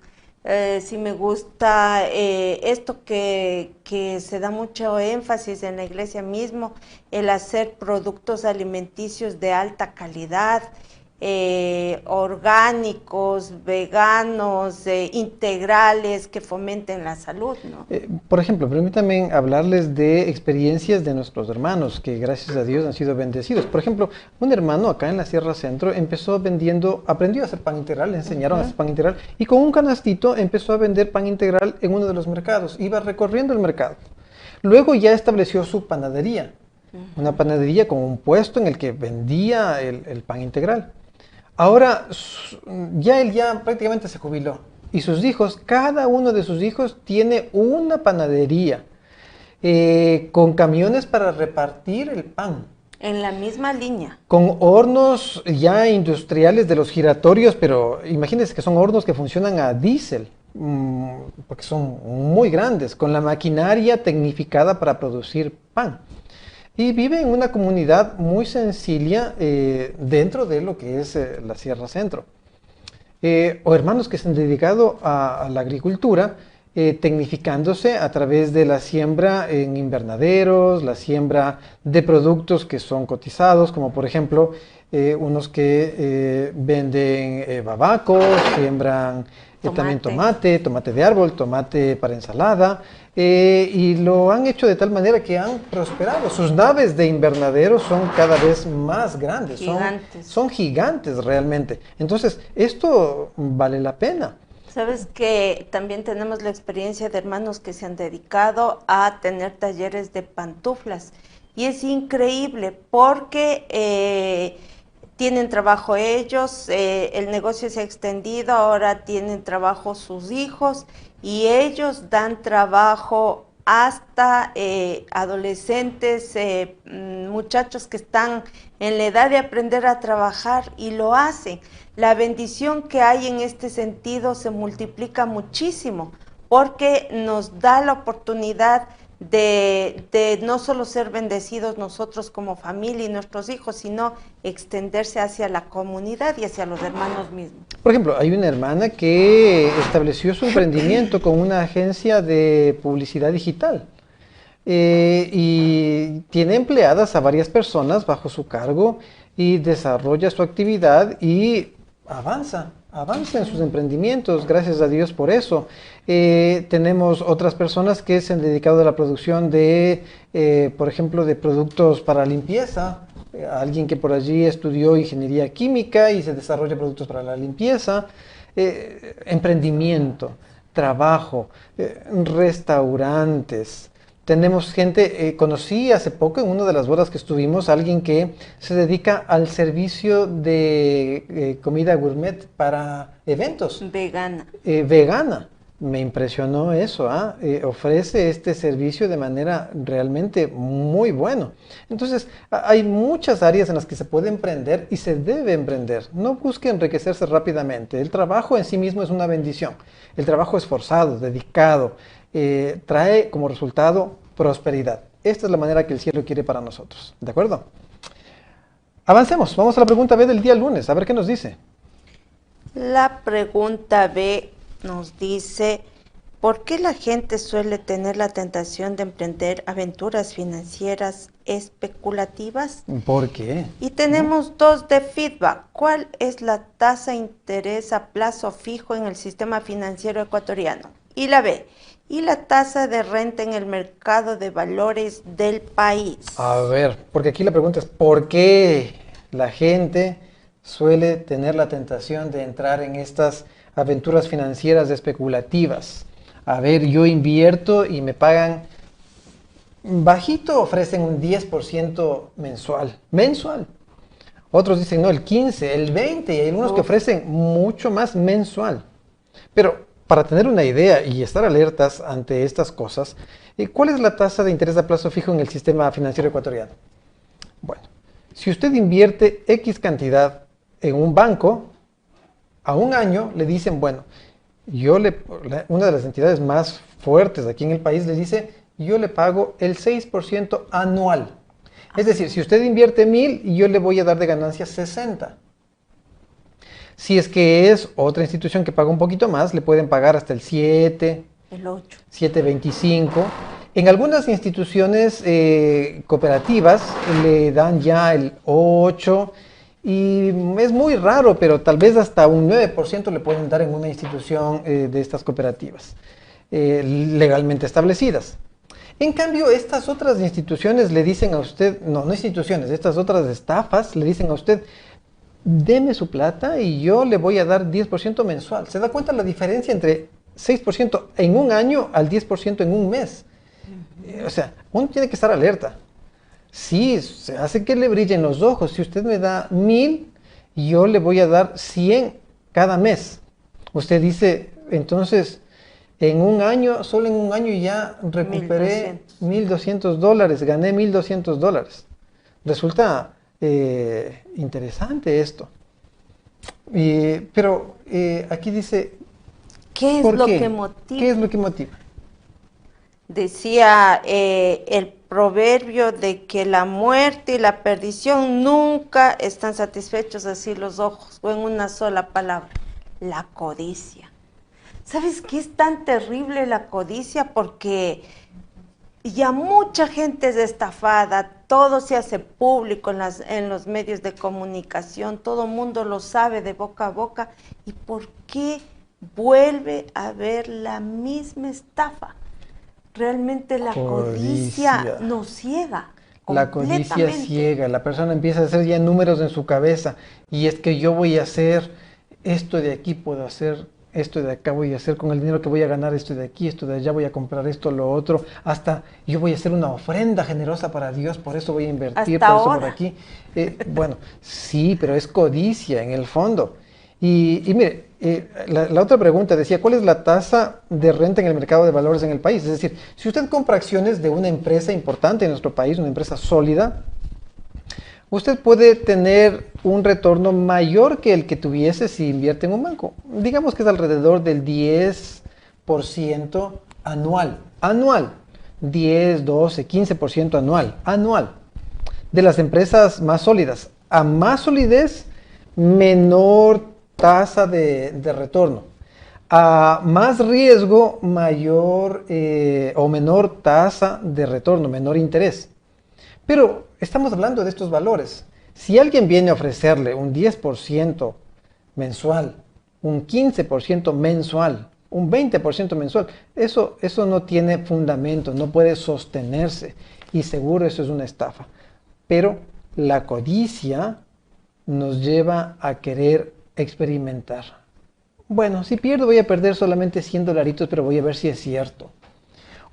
Si me gusta esto que se da mucho énfasis en la iglesia mismo, el hacer productos alimenticios de alta calidad, orgánicos, veganos, integrales, que fomenten la salud, ¿no? Por ejemplo, permítanme hablarles de experiencias de nuestros hermanos que gracias a Dios han sido bendecidos. Por ejemplo, un hermano acá en la Sierra Centro aprendió a hacer pan integral, le enseñaron a hacer pan integral, y con un canastito empezó a vender pan integral en uno de los mercados. Iba recorriendo el mercado. Luego ya estableció su panadería, una panadería con un puesto en el que vendía el pan integral. Ahora él prácticamente se jubiló, y sus hijos, cada uno de sus hijos tiene una panadería con camiones para repartir el pan. En la misma línea. Con hornos ya industriales de los giratorios, pero imagínense que son hornos que funcionan a diésel, porque son muy grandes, con la maquinaria tecnificada para producir pan. Y vive en una comunidad muy sencilla dentro de lo que es la Sierra Centro. O hermanos que se han dedicado a la agricultura, tecnificándose a través de la siembra en invernaderos, la siembra de productos que son cotizados, como por ejemplo unos que venden babacos, siembran también tomate de árbol, tomate para ensalada, y lo han hecho de tal manera que han prosperado. Sus naves de invernadero son cada vez más grandes, son gigantes realmente. Entonces, esto vale la pena. Sabes que también tenemos la experiencia de hermanos que se han dedicado a tener talleres de pantuflas, y es increíble porque tienen trabajo ellos, el negocio se ha extendido, ahora tienen trabajo sus hijos y ellos dan trabajo hasta adolescentes, muchachos que están en la edad de aprender a trabajar y lo hacen. La bendición que hay en este sentido se multiplica muchísimo porque nos da la oportunidad de no solo ser bendecidos nosotros como familia y nuestros hijos, sino extenderse hacia la comunidad y hacia los hermanos mismos. Por ejemplo, hay una hermana que estableció su emprendimiento con una agencia de publicidad digital y tiene empleadas a varias personas bajo su cargo y desarrolla su actividad y avanza en sus emprendimientos, gracias a Dios por eso. Tenemos otras personas que se han dedicado a la producción de, por ejemplo, de productos para limpieza. Alguien que por allí estudió ingeniería química y se desarrolla productos para la limpieza. Emprendimiento, trabajo, restaurantes. Tenemos gente, conocí hace poco en una de las bodas que estuvimos, alguien que se dedica al servicio de comida gourmet para eventos. Vegana. Vegana. Me impresionó eso, ofrece este servicio de manera realmente muy bueno. Entonces, hay muchas áreas en las que se puede emprender y se debe emprender. No busque enriquecerse rápidamente. El trabajo en sí mismo es una bendición. El trabajo esforzado, dedicado, trae como resultado prosperidad. Esta es la manera que el cielo quiere para nosotros. ¿De acuerdo? Avancemos. Vamos a la pregunta B del día lunes. A ver qué nos dice. La pregunta B nos dice, ¿por qué la gente suele tener la tentación de emprender aventuras financieras especulativas? ¿Por qué? Y tenemos dos de feedback. ¿Cuál es la tasa de interés a plazo fijo en el sistema financiero ecuatoriano? Y la B, ¿y la tasa de renta en el mercado de valores del país? A ver, porque aquí la pregunta es, ¿por qué la gente suele tener la tentación de entrar en estas aventuras financieras especulativas? A ver, yo invierto y me pagan bajito, ofrecen un 10% mensual. Otros dicen, no, el 15, el 20, y hay algunos que ofrecen mucho más mensual. Pero para tener una idea y estar alertas ante estas cosas, ¿cuál es la tasa de interés a plazo fijo en el sistema financiero ecuatoriano? Bueno, si usted invierte X cantidad en un banco, a un año le dicen, bueno, una de las entidades más fuertes aquí en el país le dice, yo le pago el 6% anual. Es decir, si usted invierte 1,000, yo le voy a dar de ganancia 60. Si es que es otra institución que paga un poquito más, le pueden pagar hasta el 7, el 8, 7.25. En algunas instituciones cooperativas le dan ya el 8. Y es muy raro, pero tal vez hasta un 9% le pueden dar en una institución de estas cooperativas legalmente establecidas. En cambio, estas otras instituciones le dicen a usted, no instituciones, estas otras estafas le dicen a usted, deme su plata y yo le voy a dar 10% mensual. ¿Se da cuenta la diferencia entre 6% en un año al 10% en un mes? O sea, uno tiene que estar alerta. Sí, se hace que le brillen los ojos. Si usted me da 1,000, yo le voy a dar 100 cada mes. Usted dice, entonces, solo en un año ya recuperé $1,200, gané $1,200. Resulta interesante esto. Pero aquí dice, ¿qué es lo que motiva? ¿Qué es lo que motiva? Decía el proverbio de que la muerte y la perdición nunca están satisfechos así los ojos, o en una sola palabra, la codicia. ¿Sabes qué es tan terrible la codicia? Porque ya mucha gente es estafada, todo se hace público en los medios de comunicación, todo el mundo lo sabe de boca a boca. ¿Y por qué vuelve a haber la misma estafa? Realmente la codicia nos ciega. La codicia ciega, la persona empieza a hacer ya números en su cabeza y es que yo voy a hacer esto de aquí, puedo hacer esto de acá voy a hacer, con el dinero que voy a ganar esto de aquí, esto de allá, voy a comprar esto, lo otro, hasta yo voy a hacer una ofrenda generosa para Dios, por eso voy a invertir, Hasta por eso por ahora. aquí. Bueno, sí, pero es codicia en el fondo. Y mire, la otra pregunta decía, ¿cuál es la tasa de renta en el mercado de valores en el país? Es decir, si usted compra acciones de una empresa importante en nuestro país, una empresa sólida, usted puede tener un retorno mayor que el que tuviese si invierte en un banco. Digamos que es alrededor del 10% anual. Anual. 10, 12, 15% anual. Anual. De las empresas más sólidas. A más solidez, menor tasa de retorno. A más riesgo, mayor o menor tasa de retorno, menor interés. Pero estamos hablando de estos valores. Si alguien viene a ofrecerle un 10% mensual, un 15% mensual, un 20% mensual, eso no tiene fundamento, no puede sostenerse y seguro eso es una estafa. Pero la codicia nos lleva a querer experimentar. Bueno, si pierdo voy a perder solamente 100 dolaritos, pero voy a ver si es cierto.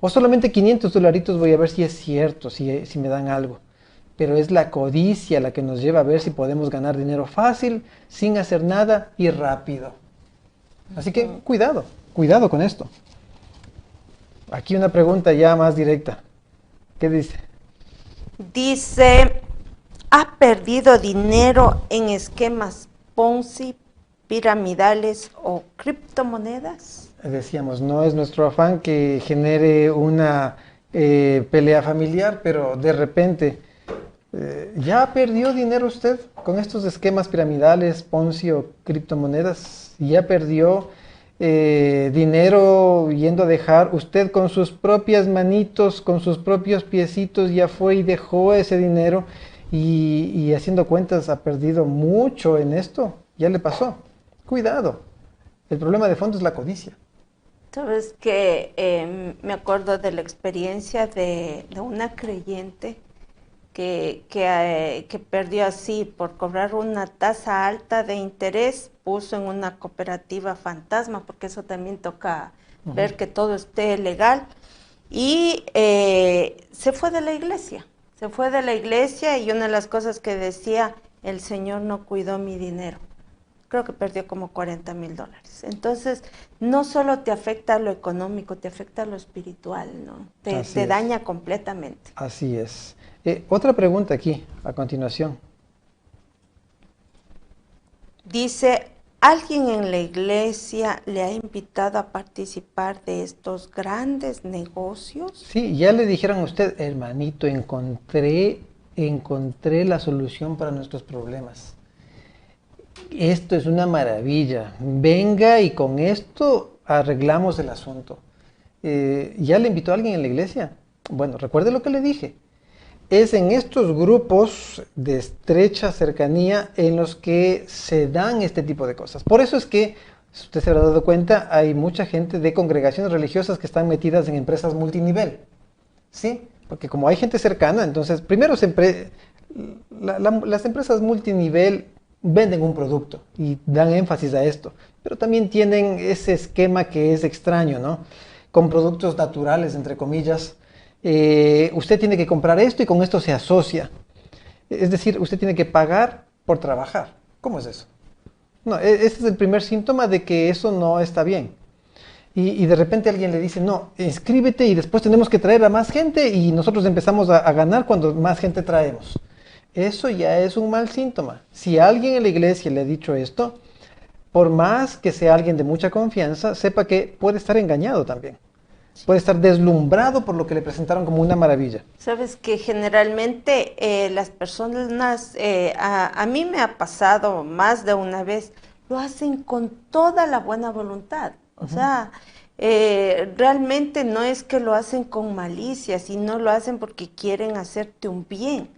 O solamente 500 dolaritos, voy a ver si es cierto, si me dan algo. Pero es la codicia la que nos lleva a ver si podemos ganar dinero fácil, sin hacer nada y rápido. Así que cuidado, cuidado con esto. Aquí una pregunta ya más directa. ¿Qué dice? Dice, ¿ha perdido dinero en esquemas Ponzi, piramidales o criptomonedas? Decíamos, no es nuestro afán que genere una pelea familiar, pero de repente, ¿ya perdió dinero usted con estos esquemas piramidales, Ponzi o criptomonedas? ¿Ya perdió dinero yendo a dejar usted con sus propias manitos, con sus propios piecitos, ya fue y dejó ese dinero y haciendo cuentas ha perdido mucho en esto? ¿Ya le pasó? Cuidado, el problema de fondo es la codicia. Sabes que me acuerdo de la experiencia de una creyente que perdió así por cobrar una tasa alta de interés, puso en una cooperativa fantasma, porque eso también toca ver que todo esté legal, y se fue de la iglesia. Se fue de la iglesia y una de las cosas que decía, el Señor no cuidó mi dinero. Creo que perdió como $40,000. Entonces, no solo te afecta lo económico, te afecta lo espiritual, ¿no? Te daña completamente. Así es. Otra pregunta aquí, a continuación. Dice, ¿alguien en la iglesia le ha invitado a participar de estos grandes negocios? Sí, ya le dijeron a usted, hermanito, encontré la solución para nuestros problemas. Esto es una maravilla. Venga y con esto arreglamos el asunto. ¿Ya le invitó a alguien en la iglesia? Bueno, recuerde lo que le dije. Es en estos grupos de estrecha cercanía en los que se dan este tipo de cosas. Por eso es que, si usted se habrá dado cuenta, hay mucha gente de congregaciones religiosas que están metidas en empresas multinivel. ¿Sí? Porque como hay gente cercana, entonces, primero las empresas multinivel venden un producto y dan énfasis a esto, pero también tienen ese esquema que es extraño, ¿no? Con productos naturales, entre comillas. Usted tiene que comprar esto y con esto se asocia. Es decir, usted tiene que pagar por trabajar. ¿Cómo es eso? No, ese es el primer síntoma de que eso no está bien. Y de repente alguien le dice, no, inscríbete y después tenemos que traer a más gente y nosotros empezamos a ganar cuando más gente traemos. Eso ya es un mal síntoma. Si alguien en la iglesia le ha dicho esto, por más que sea alguien de mucha confianza, sepa que puede estar engañado también. Puede estar deslumbrado por lo que le presentaron como una maravilla. Sabes que generalmente las personas, a mí me ha pasado más de una vez, lo hacen con toda la buena voluntad. O sea, realmente no es que lo hacen con malicia, sino lo hacen porque quieren hacerte un bien.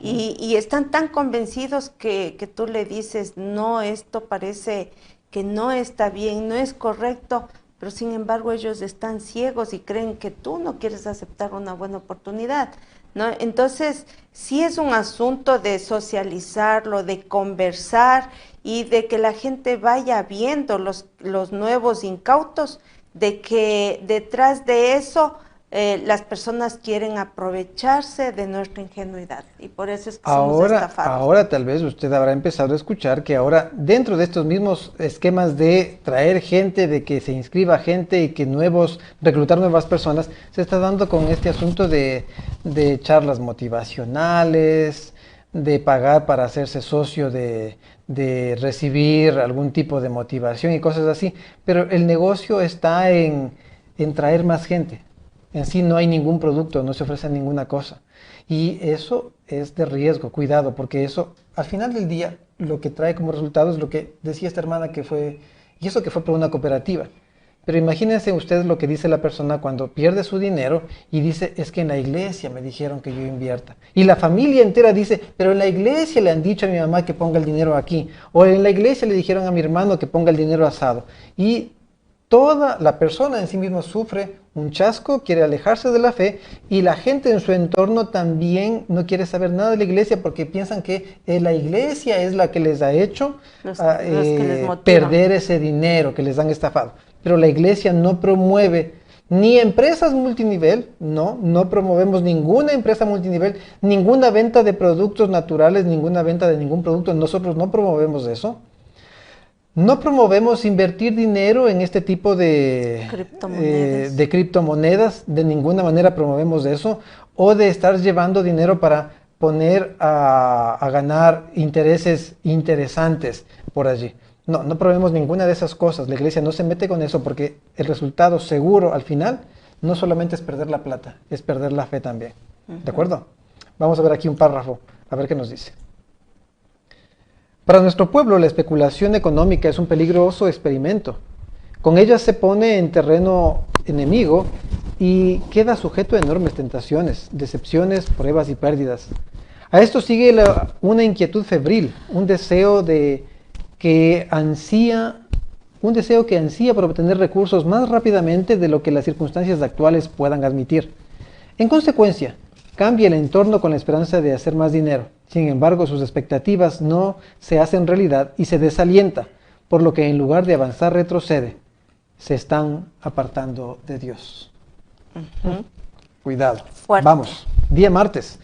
Y están tan convencidos que tú le dices, no, esto parece que no está bien, no es correcto, pero sin embargo ellos están ciegos y creen que tú no quieres aceptar una buena oportunidad, ¿no? Entonces, sí es un asunto de socializarlo, de conversar y de que la gente vaya viendo los nuevos incautos, de que detrás de eso las personas quieren aprovecharse de nuestra ingenuidad y por eso es que somos estafados. Ahora tal vez usted habrá empezado a escuchar que ahora dentro de estos mismos esquemas de traer gente, de que se inscriba gente y que reclutar nuevas personas, se está dando con este asunto de charlas motivacionales, de pagar para hacerse socio, de recibir algún tipo de motivación y cosas así. Pero el negocio está en traer más gente. En sí no hay ningún producto, no se ofrece ninguna cosa. Y eso es de riesgo, cuidado, porque eso al final del día lo que trae como resultado es lo que decía esta hermana que fue, y eso que fue por una cooperativa. Pero imagínense ustedes lo que dice la persona cuando pierde su dinero y dice, es que en la iglesia me dijeron que yo invierta. Y la familia entera dice, pero en la iglesia le han dicho a mi mamá que ponga el dinero aquí. O en la iglesia le dijeron a mi hermano que ponga el dinero asado. Y toda la persona en sí misma sufre un chasco, quiere alejarse de la fe y la gente en su entorno también no quiere saber nada de la iglesia porque piensan que la iglesia es la que les ha hecho perder ese dinero que les han estafado. Pero la iglesia no promueve ni empresas multinivel, no promovemos ninguna empresa multinivel, ninguna venta de productos naturales, ninguna venta de ningún producto, nosotros no promovemos eso. No promovemos invertir dinero en este tipo de criptomonedas, de ninguna manera promovemos eso, o de estar llevando dinero para poner a ganar intereses interesantes por allí. No promovemos ninguna de esas cosas, la iglesia no se mete con eso porque el resultado seguro al final no solamente es perder la plata, es perder la fe también. ¿De acuerdo? Vamos a ver aquí un párrafo, a ver qué nos dice. Para nuestro pueblo, la especulación económica es un peligroso experimento. Con ella se pone en terreno enemigo y queda sujeto a enormes tentaciones, decepciones, pruebas y pérdidas. A esto sigue una inquietud febril, un deseo que ansía por obtener recursos más rápidamente de lo que las circunstancias actuales puedan admitir. En consecuencia, cambia el entorno con la esperanza de hacer más dinero. Sin embargo, sus expectativas no se hacen realidad y se desalienta, por lo que en lugar de avanzar retrocede. Se están apartando de Dios. Cuidado. Fuerte. Vamos, día martes.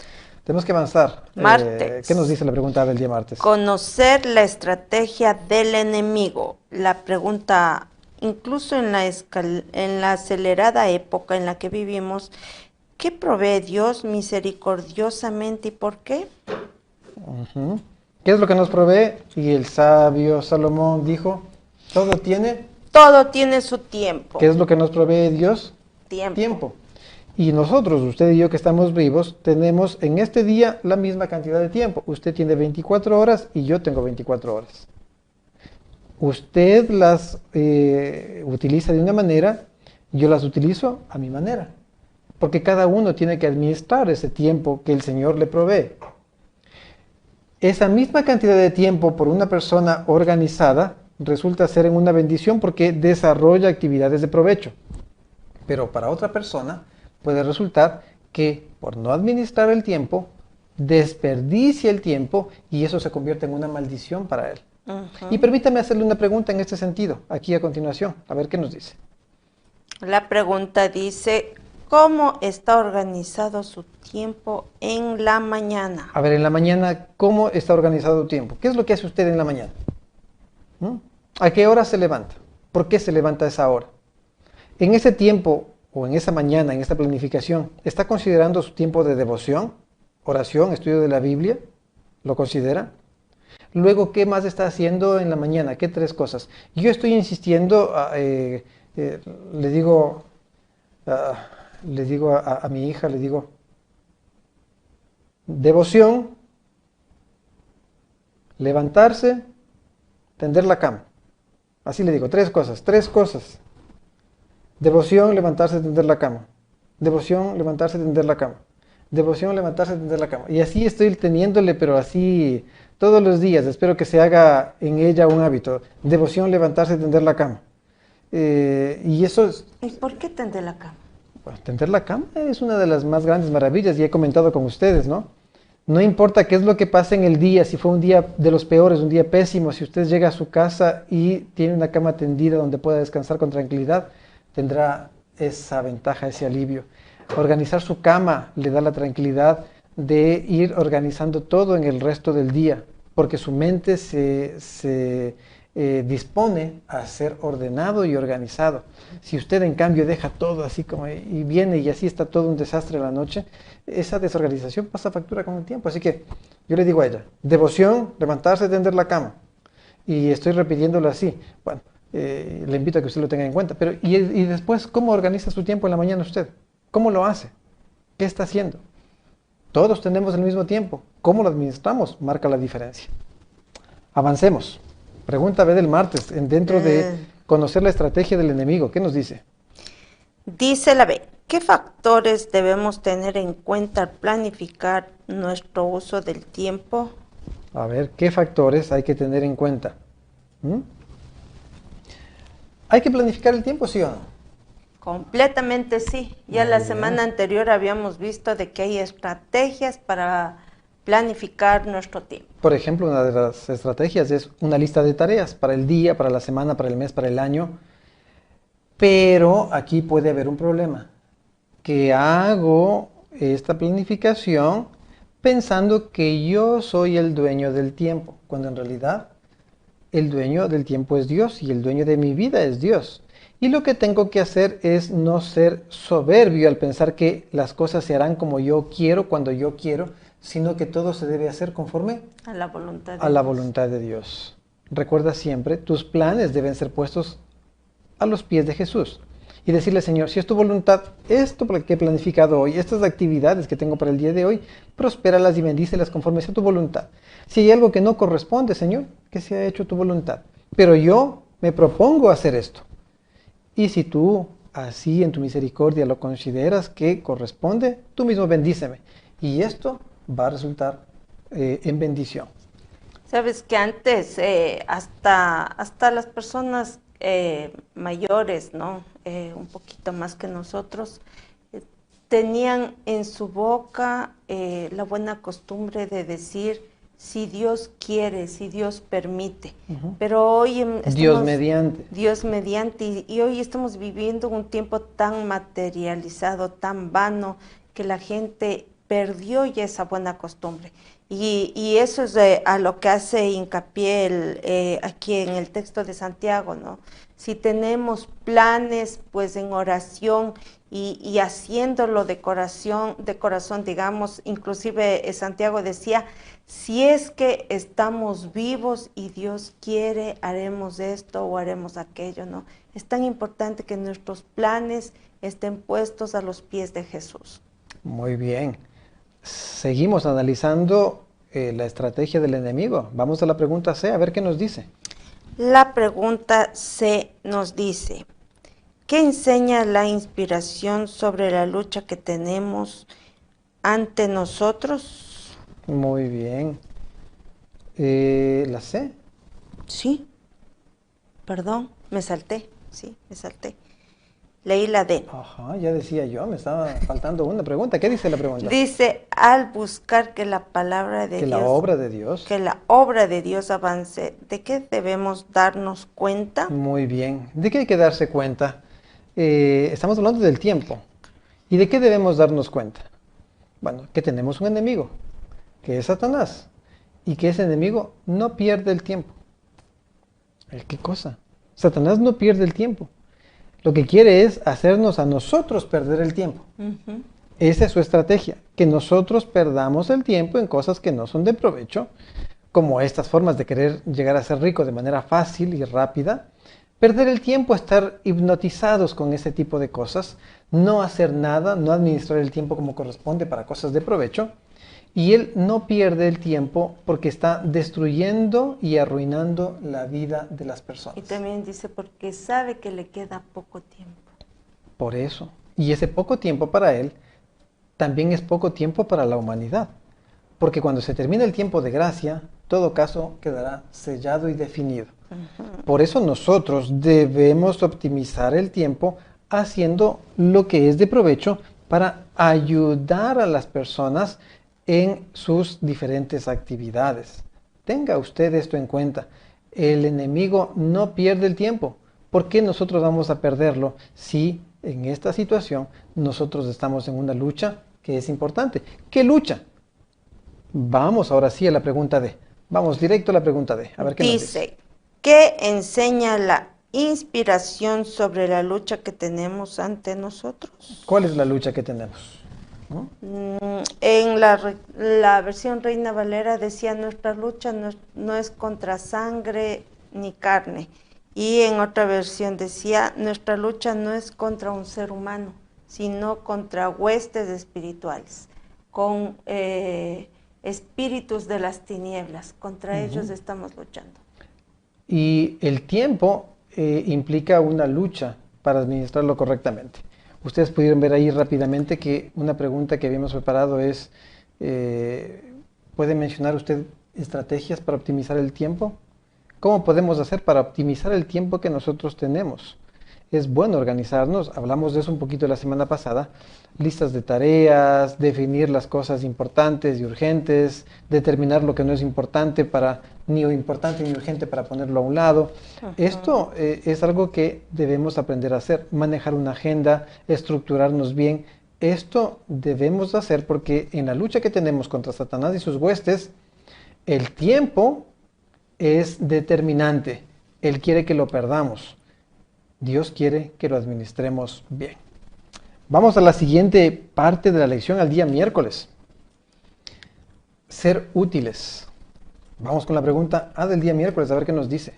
Tenemos que avanzar. Martes. ¿Qué nos dice la pregunta del día martes? Conocer la estrategia del enemigo. La pregunta, incluso en la acelerada época en la que vivimos, ¿qué provee Dios misericordiosamente y por qué? ¿Qué es lo que nos provee? Y el sabio Salomón dijo, todo tiene su tiempo. ¿Qué es lo que nos provee Dios? Tiempo. Y nosotros, usted y yo que estamos vivos, tenemos en este día la misma cantidad de tiempo. Usted tiene 24 horas y yo tengo 24 horas. Usted las utiliza de una manera, yo las utilizo a mi manera. Porque cada uno tiene que administrar ese tiempo que el Señor le provee. Esa misma cantidad de tiempo por una persona organizada resulta ser en una bendición porque desarrolla actividades de provecho. Pero para otra persona puede resultar que por no administrar el tiempo, desperdicia el tiempo y eso se convierte en una maldición para él. Y permítame hacerle una pregunta en este sentido, aquí a continuación, a ver qué nos dice. La pregunta dice, ¿cómo está organizado su tiempo en la mañana? A ver, en la mañana, ¿cómo está organizado tu tiempo? ¿Qué es lo que hace usted en la mañana? ¿A qué hora se levanta? ¿Por qué se levanta a esa hora? En ese tiempo, o en esa mañana, en esta planificación, ¿está considerando su tiempo de devoción, oración, estudio de la Biblia? ¿Lo considera? Luego, ¿qué más está haciendo en la mañana? ¿Qué tres cosas? Yo estoy insistiendo, le digo a mi hija, le digo, devoción, levantarse, tender la cama. Así le digo, tres cosas. Devoción, levantarse, tender la cama. Devoción, levantarse, tender la cama. Devoción, levantarse, tender la cama. Y así estoy teniéndole, pero así todos los días. Espero que se haga en ella un hábito. Devoción, levantarse, tender la cama. Y eso es, ¿Y por qué tender la cama? bueno, tender la cama es una de las más grandes maravillas, y he comentado con ustedes, ¿no? No importa qué es lo que pase en el día, si fue un día de los peores, un día pésimo, si usted llega a su casa y tiene una cama tendida donde pueda descansar con tranquilidad, tendrá esa ventaja, ese alivio. Organizar su cama le da la tranquilidad de ir organizando todo en el resto del día, porque su mente se dispone a ser ordenado y organizado. Si usted en cambio deja todo así como y viene y así está todo un desastre la noche, esa desorganización pasa factura con el tiempo. Así que yo le digo a ella, devoción, levantarse, tender la cama. Y estoy repitiéndolo así. Bueno, le invito a que usted lo tenga en cuenta. Pero y después, ¿cómo organiza su tiempo en la mañana usted? ¿Cómo lo hace? ¿Qué está haciendo? Todos tenemos el mismo tiempo. ¿Cómo lo administramos? Marca la diferencia. Avancemos. Pregunta B del martes, dentro de conocer la estrategia del enemigo. ¿Qué nos dice? Dice la B, ¿qué factores debemos tener en cuenta al planificar nuestro uso del tiempo? A ver, ¿qué factores hay que tener en cuenta? ¿Mm? ¿Hay que planificar el tiempo, sí o no? Completamente sí. Ya Muy la bien. semana anterior habíamos visto de que hay estrategias para planificar nuestro tiempo. Por ejemplo, una de las estrategias es una lista de tareas para el día, para la semana, para el mes, para el año. Pero aquí puede haber un problema, que hago esta planificación pensando que yo soy el dueño del tiempo, cuando en realidad el dueño del tiempo es Dios y el dueño de mi vida es Dios. Y lo que tengo que hacer es no ser soberbio al pensar que las cosas se harán como yo quiero, cuando yo quiero, sino que todo se debe hacer conforme A la voluntad de a la Dios. voluntad de Dios. Recuerda siempre, tus planes deben ser puestos a los pies de Jesús y decirle, Señor, si es tu voluntad, esto que he planificado hoy, estas actividades que tengo para el día de hoy, prospéralas y bendícelas conforme sea tu voluntad. Si hay algo que no corresponde, Señor, que sea hecho tu voluntad. Pero yo me propongo hacer esto. Y si tú así en tu misericordia lo consideras que corresponde, tú mismo bendíceme. Y esto va a resultar en bendición. Sabes que antes hasta las personas mayores, ¿no? Un poquito más que nosotros, tenían en su boca la buena costumbre de decir si Dios quiere, si Dios permite. Pero hoy Dios mediante. Dios mediante, y hoy estamos viviendo un tiempo tan materializado, tan vano, que la gente perdió ya esa buena costumbre. Y eso es a lo que hace hincapié aquí en el texto de Santiago, ¿no? Si tenemos planes, pues en oración y haciéndolo de corazón, digamos, inclusive Santiago decía, si es que estamos vivos y Dios quiere, haremos esto o haremos aquello, ¿no? Es tan importante que nuestros planes estén puestos a los pies de Jesús. Muy bien. Seguimos analizando la estrategia del enemigo. Vamos a la pregunta C, a ver qué nos dice. La pregunta C nos dice, ¿qué enseña la inspiración sobre la lucha que tenemos ante nosotros? Muy bien. ¿La C? Sí, perdón, me salté, sí, me salté. Leí la D. Ajá, ya decía yo, me estaba faltando una pregunta. ¿Qué dice la pregunta? Dice, al buscar que la palabra de Que Dios, la obra de Dios. que la obra de Dios avance, ¿de qué debemos darnos cuenta? Muy bien. ¿De qué hay que darse cuenta? Estamos hablando del tiempo. ¿Y de qué debemos darnos cuenta? Bueno, que tenemos un enemigo, que es Satanás, y que ese enemigo no pierde el tiempo. ¿Qué cosa? Satanás no pierde el tiempo. Lo que quiere es hacernos a nosotros perder el tiempo. Esa es su estrategia, que nosotros perdamos el tiempo en cosas que no son de provecho, como estas formas de querer llegar a ser rico de manera fácil y rápida, perder el tiempo, estar hipnotizados con ese tipo de cosas, no hacer nada, no administrar el tiempo como corresponde para cosas de provecho, y él no pierde el tiempo porque está destruyendo y arruinando la vida de las personas. Y también dice, porque sabe que le queda poco tiempo. Por eso. Y ese poco tiempo para él también es poco tiempo para la humanidad. Porque cuando se termina el tiempo de gracia, todo caso quedará sellado y definido. Por eso nosotros debemos optimizar el tiempo haciendo lo que es de provecho para ayudar a las personas en sus diferentes actividades. Tenga usted esto en cuenta. El enemigo no pierde el tiempo. ¿Por qué nosotros vamos a perderlo si en esta situación nosotros estamos en una lucha que es importante? ¿Qué lucha? Vamos ahora sí a la pregunta D. Vamos directo a la pregunta D. A ver qué nos dice. Dice, ¿qué enseña la inspiración sobre la lucha que tenemos ante nosotros? ¿Cuál es la lucha que tenemos? ¿No? En la versión Reina Valera decía, nuestra lucha no es contra sangre ni carne. Y en otra versión decía, nuestra lucha no es contra un ser humano, sino contra huestes espirituales, con espíritus de las tinieblas. Contra ellos estamos luchando. Y el tiempo implica una lucha para administrarlo correctamente. Ustedes pudieron ver ahí rápidamente que una pregunta que habíamos preparado es, ¿puede mencionar usted estrategias para optimizar el tiempo? ¿Cómo podemos hacer para optimizar el tiempo que nosotros tenemos? Es bueno organizarnos, hablamos de eso un poquito la semana pasada, listas de tareas, definir las cosas importantes y urgentes, determinar lo que no es importante ni importante ni urgente para ponerlo a un lado. Esto es algo que debemos aprender a hacer, manejar una agenda, estructurarnos bien. Esto debemos hacer porque en la lucha que tenemos contra Satanás y sus huestes, el tiempo es determinante. Él quiere que lo perdamos. Dios quiere que lo administremos bien. Vamos a la siguiente parte de la lección, al día miércoles. Ser útiles. Vamos con la pregunta A del día miércoles, a ver qué nos dice.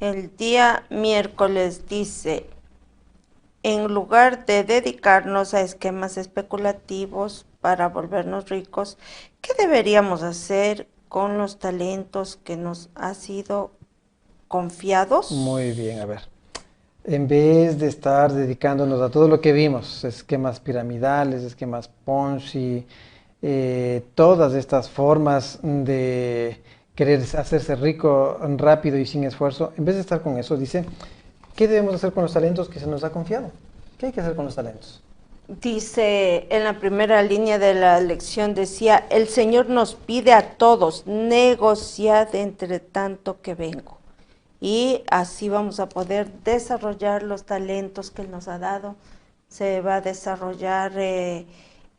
El día miércoles dice, en lugar de dedicarnos a esquemas especulativos para volvernos ricos, ¿qué deberíamos hacer con los talentos que nos han sido confiados? Muy bien, a ver. En vez de estar dedicándonos a todo lo que vimos, esquemas piramidales, esquemas Ponzi, todas estas formas de querer hacerse rico rápido y sin esfuerzo, en vez de estar con eso, dice, ¿qué debemos hacer con los talentos que se nos ha confiado? ¿Qué hay que hacer con los talentos? Dice, en la primera línea de la lección decía, el Señor nos pide a todos, negociad entre tanto que vengo. Y así vamos a poder desarrollar los talentos que Él nos ha dado. Se va a desarrollar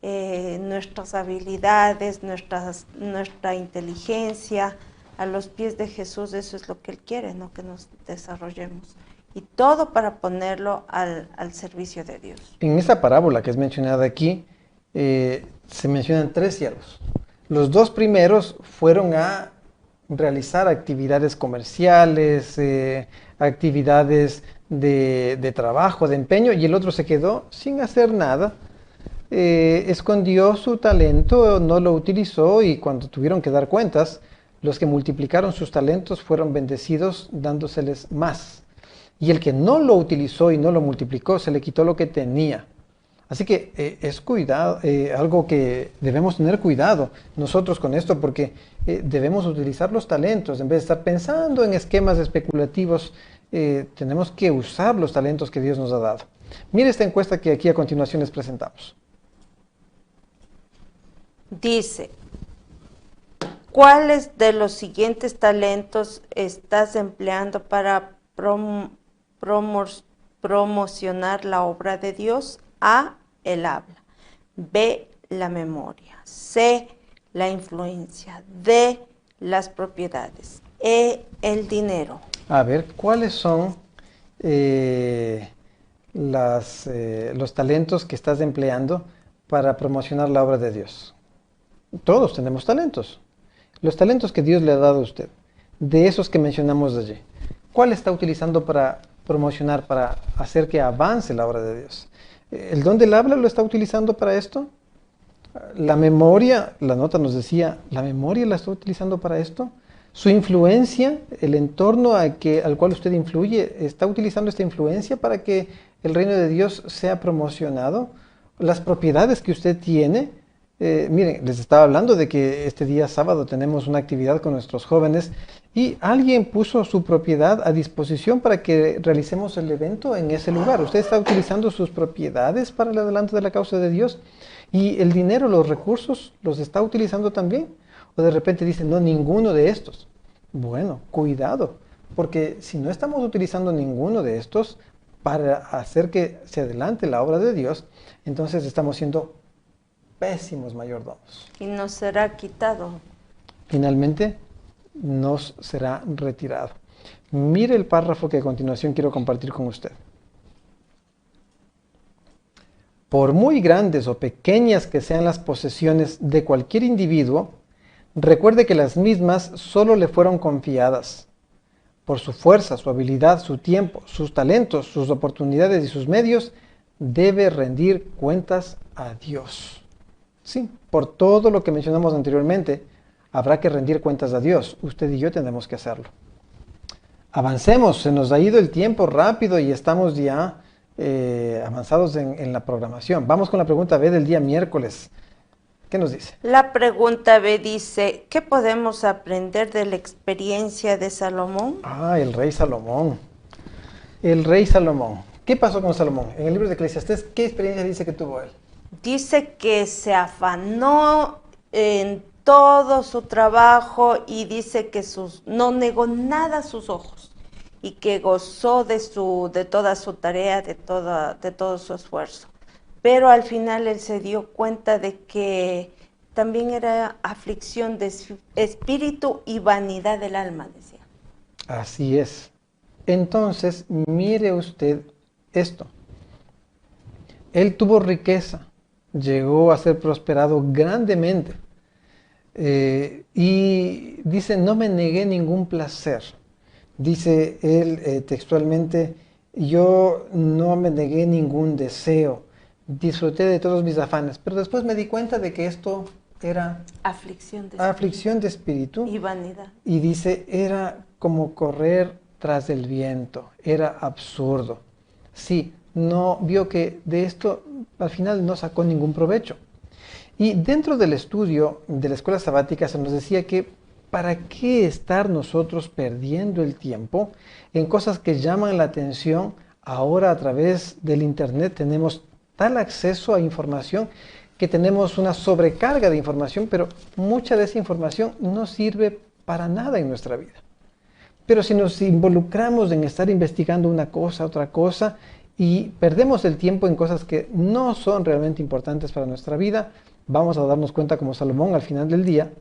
nuestras habilidades, nuestra inteligencia. A los pies de Jesús, eso es lo que Él quiere, ¿no? Que nos desarrollemos. Y todo para ponerlo al servicio de Dios. En esa parábola que es mencionada aquí, se mencionan 3 siervos. Los 2 primeros fueron a realizar actividades comerciales, actividades de trabajo, de empeño, y el otro se quedó sin hacer nada, escondió su talento, no lo utilizó, y cuando tuvieron que dar cuentas, los que multiplicaron sus talentos fueron bendecidos dándoseles más. Y el que no lo utilizó y no lo multiplicó, se le quitó lo que tenía. Así que es algo que debemos tener cuidado nosotros con esto, porque debemos utilizar los talentos. En vez de estar pensando en esquemas especulativos, tenemos que usar los talentos que Dios nos ha dado. Mire esta encuesta que aquí a continuación les presentamos. Dice, ¿cuáles de los siguientes talentos estás empleando para promocionar la obra de Dios? A, el habla. B, la memoria. C, la influencia. D, las propiedades. E, el dinero. A ver, ¿cuáles son los talentos que estás empleando para promocionar la obra de Dios? Todos tenemos talentos. Los talentos que Dios le ha dado a usted, de esos que mencionamos allí, ¿cuál está utilizando para promocionar, para hacer que avance la obra de Dios? ¿El don del habla lo está utilizando para esto? La memoria, la nota nos decía, ¿la memoria la está utilizando para esto? ¿Su influencia, el entorno al cual usted influye, está utilizando esta influencia para que el reino de Dios sea promocionado? ¿Las propiedades que usted tiene, Miren, les estaba hablando de que este día sábado tenemos una actividad con nuestros jóvenes y alguien puso su propiedad a disposición para que realicemos el evento en ese lugar. Usted está utilizando sus propiedades para el adelanto de la causa de Dios y el dinero, los recursos, los está utilizando también. O de repente dicen, no, ninguno de estos. Bueno, cuidado, porque si no estamos utilizando ninguno de estos para hacer que se adelante la obra de Dios, entonces estamos siendo pésimos mayordomos. Y nos será quitado. Finalmente, nos será retirado. Mire el párrafo que a continuación quiero compartir con usted. Por muy grandes o pequeñas que sean las posesiones de cualquier individuo, recuerde que las mismas solo le fueron confiadas. Por su fuerza, su habilidad, su tiempo, sus talentos, sus oportunidades y sus medios, debe rendir cuentas a Dios. Sí, por todo lo que mencionamos anteriormente, habrá que rendir cuentas a Dios. Usted y yo tenemos que hacerlo. Avancemos, se nos ha ido el tiempo rápido y estamos ya avanzados en la programación. Vamos con la pregunta B del día miércoles. ¿Qué nos dice? La pregunta B dice, ¿qué podemos aprender de la experiencia de Salomón? El rey Salomón. El rey Salomón. ¿Qué pasó con Salomón? En el libro de Eclesiastés, ¿qué experiencia dice que tuvo él? Dice que se afanó en todo su trabajo y dice que no negó nada a sus ojos y que gozó de toda su tarea, de todo su esfuerzo. Pero al final él se dio cuenta de que también era aflicción de espíritu y vanidad del alma, decía. Así es. Entonces, mire usted esto. Él tuvo riqueza, llegó a ser prosperado grandemente. Y dice, no me negué ningún placer. Dice él textualmente, yo no me negué ningún deseo. Disfruté de todos mis afanes. Pero después me di cuenta de que esto era aflicción de espíritu y vanidad. Y dice, era como correr tras el viento. Era absurdo. Sí, no vio que de esto al final no sacó ningún provecho. Y dentro del estudio de la escuela sabática se nos decía que ¿para qué estar nosotros perdiendo el tiempo en cosas que llaman la atención? Ahora a través del internet tenemos tal acceso a información que tenemos una sobrecarga de información, pero mucha de esa información no sirve para nada en nuestra vida. Pero si nos involucramos en estar investigando una cosa, otra cosa, y perdemos el tiempo en cosas que no son realmente importantes para nuestra vida, vamos a darnos cuenta como Salomón al final del día,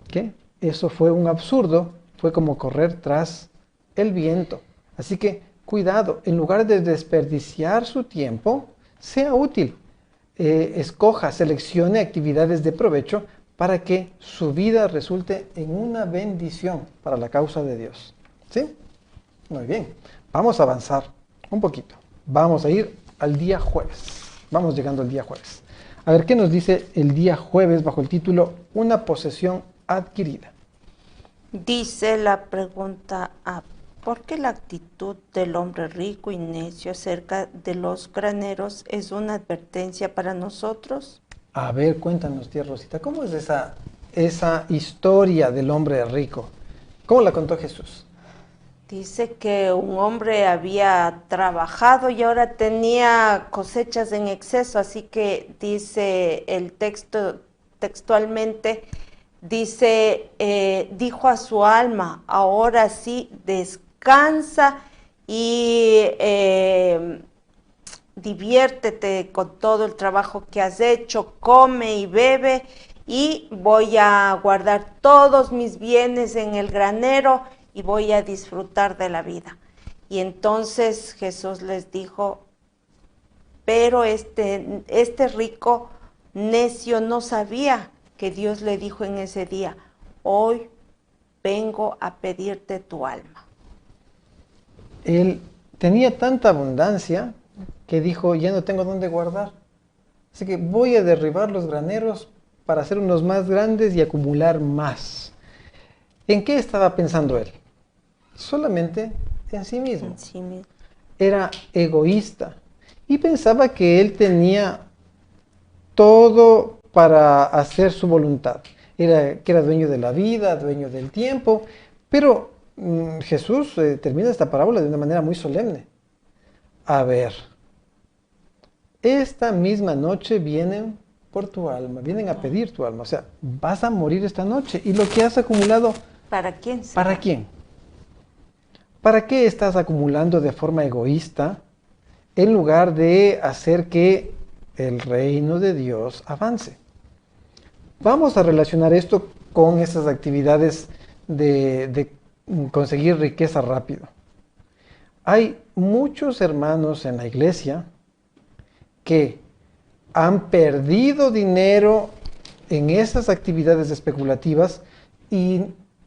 que eso fue un absurdo, fue como correr tras el viento. Así que cuidado, en lugar de desperdiciar su tiempo, sea útil. Escoja, seleccione actividades de provecho para que su vida resulte en una bendición para la causa de Dios. ¿Sí? Muy bien. Vamos a avanzar un poquito. Vamos a ir al día jueves. Vamos llegando al día jueves. A ver qué nos dice el día jueves bajo el título Una posesión adquirida. Dice la pregunta A. ¿Por qué la actitud del hombre rico y necio acerca de los graneros es una advertencia para nosotros? A ver, cuéntanos, tía Rosita, ¿cómo es esa historia del hombre rico? ¿Cómo la contó Jesús? Dice que un hombre había trabajado y ahora tenía cosechas en exceso, así que dice el texto textualmente, dice, dijo a su alma, ahora sí descansa y diviértete con todo el trabajo que has hecho, come y bebe y voy a guardar todos mis bienes en el granero y voy a disfrutar de la vida. Y entonces Jesús les dijo, pero este rico necio no sabía que Dios le dijo en ese día, hoy vengo a pedirte tu alma. Él tenía tanta abundancia que dijo, ya no tengo dónde guardar. Así que voy a derribar los graneros para hacer unos más grandes y acumular más. ¿En qué estaba pensando él? Solamente en sí mismo. En sí mismo. Era egoísta y pensaba que él tenía todo para hacer su voluntad. Que era dueño de la vida, dueño del tiempo, pero Jesús termina esta parábola de una manera muy solemne. A ver, esta misma noche vienen por tu alma, vienen a pedir tu alma, o sea, vas a morir esta noche, y lo que has acumulado, ¿Para quién? ¿para quién? ¿Para qué estás acumulando de forma egoísta en lugar de hacer que el reino de Dios avance? Vamos a relacionar esto con esas actividades de conseguir riqueza rápido. Hay muchos hermanos en la iglesia que han perdido dinero en esas actividades especulativas y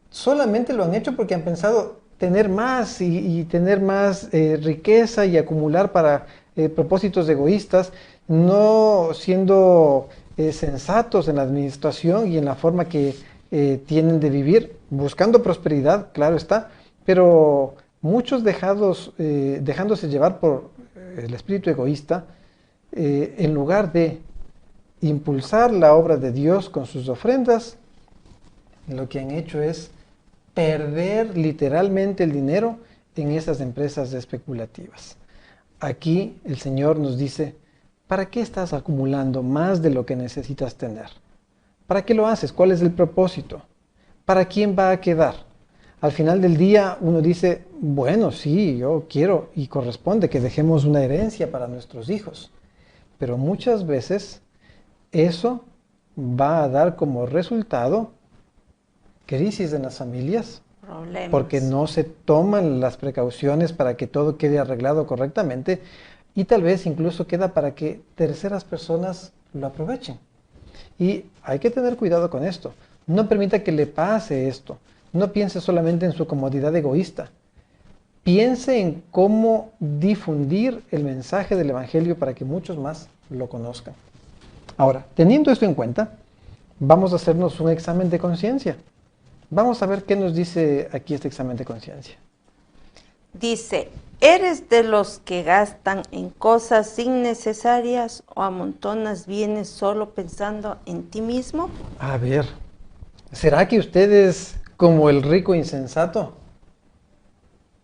solamente lo han hecho porque han pensado tener más y tener más riqueza y acumular para propósitos egoístas, no siendo sensatos en la administración y en la forma que tienen de vivir, buscando prosperidad, claro está, pero muchos dejándose llevar por el espíritu egoísta, en lugar de impulsar la obra de Dios con sus ofrendas, lo que han hecho es perder literalmente el dinero en esas empresas especulativas. Aquí el Señor nos dice, ¿para qué estás acumulando más de lo que necesitas tener? ¿Para qué lo haces? ¿Cuál es el propósito? ¿Para quién va a quedar? Al final del día uno dice, bueno, sí, yo quiero y corresponde que dejemos una herencia para nuestros hijos. Pero muchas veces eso va a dar como resultado crisis en las familias, Problemas. porque no se toman las precauciones para que todo quede arreglado correctamente y tal vez incluso queda para que terceras personas lo aprovechen. Y hay que tener cuidado con esto. No permita que le pase esto. No piense solamente en su comodidad egoísta. Piense en cómo difundir el mensaje del Evangelio para que muchos más lo conozcan. Ahora, teniendo esto en cuenta, vamos a hacernos un examen de conciencia. Vamos a ver qué nos dice aquí este examen de conciencia. Dice, ¿eres de los que gastan en cosas innecesarias o amontonas bienes solo pensando en ti mismo? A ver, ¿será que usted es como el rico insensato?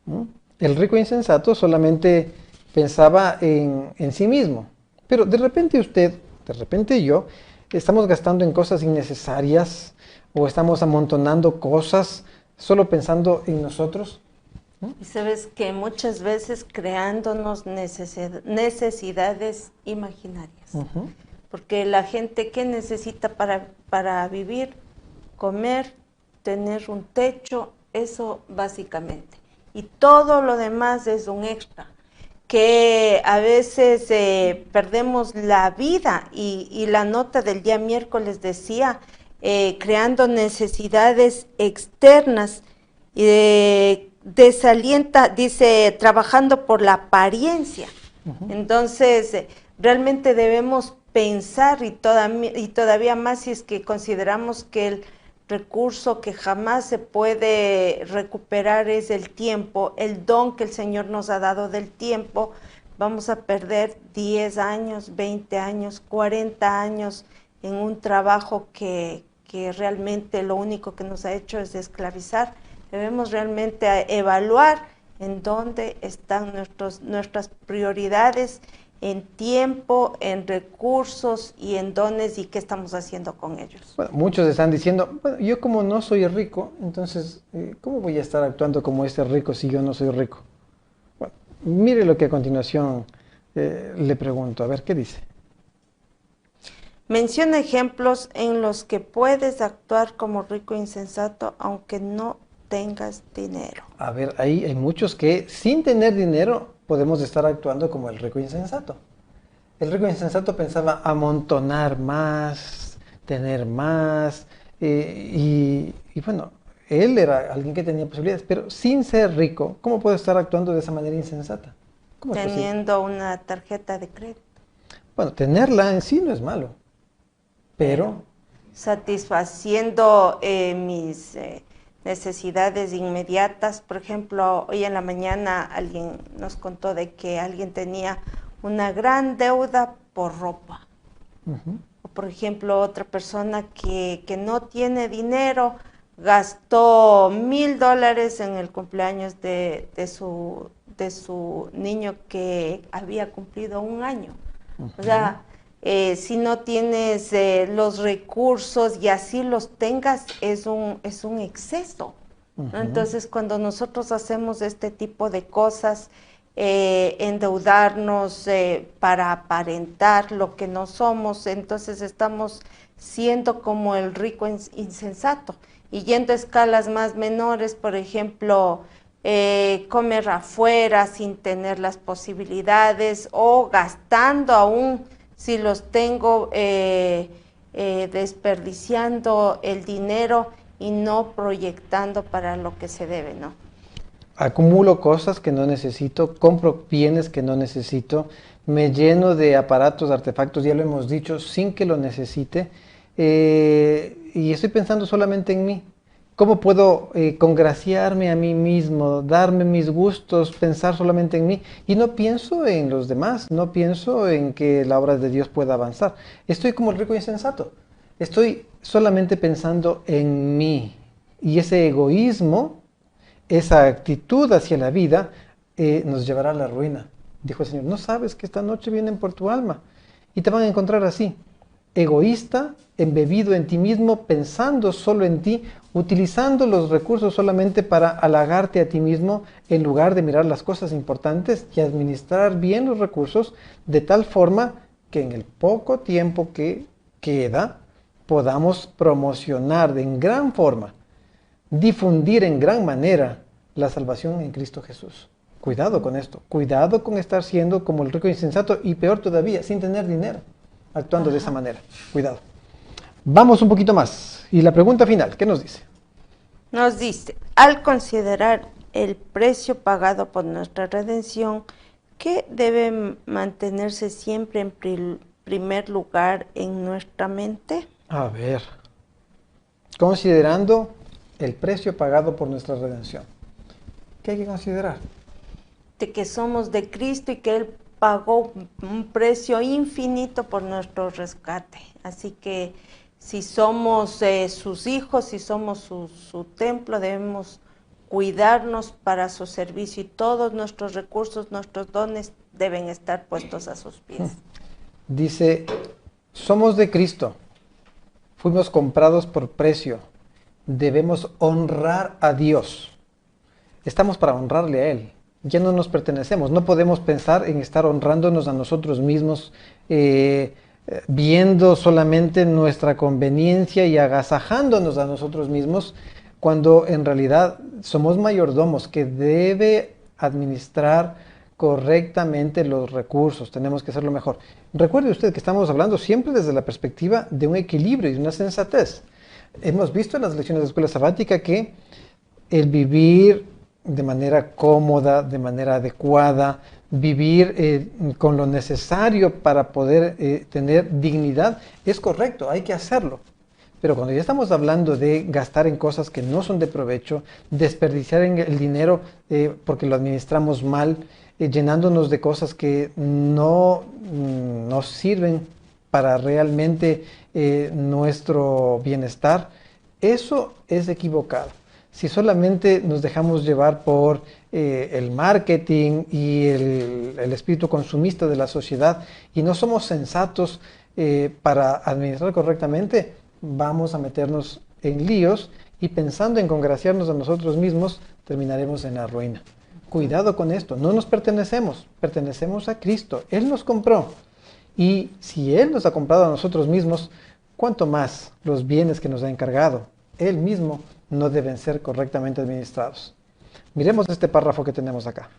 ¿Mm? El rico insensato solamente pensaba en sí mismo, pero de repente usted, de repente yo, estamos gastando en cosas innecesarias o estamos amontonando cosas solo pensando en nosotros. Y sabes que muchas veces creándonos necesidades imaginarias. Porque la gente, ¿qué necesita para vivir? Comer, tener un techo, eso básicamente. Y todo lo demás es un extra. Que a veces perdemos la vida y la nota del día miércoles decía, creando necesidades externas, desalienta, dice, trabajando por la apariencia. Entonces, realmente debemos pensar y todavía más si es que consideramos que el recurso que jamás se puede recuperar es el tiempo, el don que el Señor nos ha dado del tiempo. Vamos a perder 10 años, 20 años, 40 años en un trabajo que realmente lo único que nos ha hecho es esclavizar. Debemos realmente evaluar en dónde están nuestras prioridades en tiempo, en recursos y en dones y qué estamos haciendo con ellos. Bueno, muchos están diciendo, bueno, yo como no soy rico, entonces, ¿cómo voy a estar actuando como este rico si yo no soy rico? Bueno, mire lo que a continuación le pregunto, a ver, ¿qué dice? Menciona ejemplos en los que puedes actuar como rico insensato aunque no tengas dinero. A ver, ahí hay muchos que sin tener dinero podemos estar actuando como el rico insensato. El rico insensato pensaba amontonar más, tener más, y bueno, él era alguien que tenía posibilidades, pero sin ser rico, ¿cómo puede estar actuando de esa manera insensata? ¿Cómo es posible? Teniendo una tarjeta de crédito. Bueno, tenerla en sí no es malo, pero satisfaciendo mis necesidades inmediatas. Por ejemplo, hoy en la mañana alguien nos contó de que alguien tenía una gran deuda por ropa o por ejemplo, otra persona que no tiene dinero, gastó $1000 en el cumpleaños de su niño que había cumplido 1 año. O sea, si no tienes los recursos y así los tengas, es un exceso, ¿no? Entonces, cuando nosotros hacemos este tipo de cosas, endeudarnos para aparentar lo que no somos, entonces estamos siendo como el rico insensato. Y yendo a escalas más menores, por ejemplo, comer afuera sin tener las posibilidades, o gastando aún si los tengo, desperdiciando el dinero y no proyectando para lo que se debe, ¿no? Acumulo cosas que no necesito, compro bienes que no necesito, me lleno de aparatos, artefactos, ya lo hemos dicho, sin que lo necesite, y estoy pensando solamente en mí. ¿Cómo puedo congraciarme a mí mismo, darme mis gustos, pensar solamente en mí? Y no pienso en los demás, no pienso en que la obra de Dios pueda avanzar. Estoy como el rico insensato. Estoy solamente pensando en mí. Y ese egoísmo, esa actitud hacia la vida, nos llevará a la ruina. Dijo el Señor, no sabes que esta noche vienen por tu alma. Y te van a encontrar así, egoísta, embebido en ti mismo, pensando solo en ti, utilizando los recursos solamente para halagarte a ti mismo, en lugar de mirar las cosas importantes y administrar bien los recursos, de tal forma que en el poco tiempo que queda podamos promocionar en gran forma, difundir en gran manera la salvación en Cristo Jesús. Cuidado con esto, cuidado con estar siendo como el rico insensato, y peor todavía, sin tener dinero, actuando de esa manera. Cuidado. Vamos un poquito más. Y la pregunta final, ¿qué nos dice? Nos dice, al considerar el precio pagado por nuestra redención, ¿qué debe mantenerse siempre en primer lugar en nuestra mente? A ver, considerando el precio pagado por nuestra redención, ¿qué hay que considerar? De que somos de Cristo y que Él pagó un precio infinito por nuestro rescate. Así que si somos sus hijos, si somos su templo, debemos cuidarnos para su servicio, y todos nuestros recursos, nuestros dones deben estar puestos a sus pies. Dice, somos de Cristo, fuimos comprados por precio, debemos honrar a Dios. Estamos para honrarle a Él. Ya no nos pertenecemos, no podemos pensar en estar honrándonos a nosotros mismos, viendo solamente nuestra conveniencia y agasajándonos a nosotros mismos, cuando en realidad somos mayordomos que debe administrar correctamente los recursos. Tenemos que hacerlo mejor. Recuerde usted que estamos hablando siempre desde la perspectiva de un equilibrio y de una sensatez. Hemos visto en las lecciones de escuela sabática que el vivir de manera cómoda, de manera adecuada, vivir con lo necesario para poder tener dignidad, es correcto, hay que hacerlo. Pero cuando ya estamos hablando de gastar en cosas que no son de provecho, desperdiciar en el dinero porque lo administramos mal, llenándonos de cosas que no nos sirven para realmente nuestro bienestar, eso es equivocado. Si solamente nos dejamos llevar por el marketing y el espíritu consumista de la sociedad y no somos sensatos para administrar correctamente, vamos a meternos en líos y, pensando en congraciarnos a nosotros mismos, terminaremos en la ruina. Cuidado con esto, no nos pertenecemos, pertenecemos a Cristo, Él nos compró. Y si Él nos ha comprado a nosotros mismos, ¿cuánto más los bienes que nos ha encargado Él mismo no deben ser correctamente administrados? Miremos este párrafo que tenemos acá.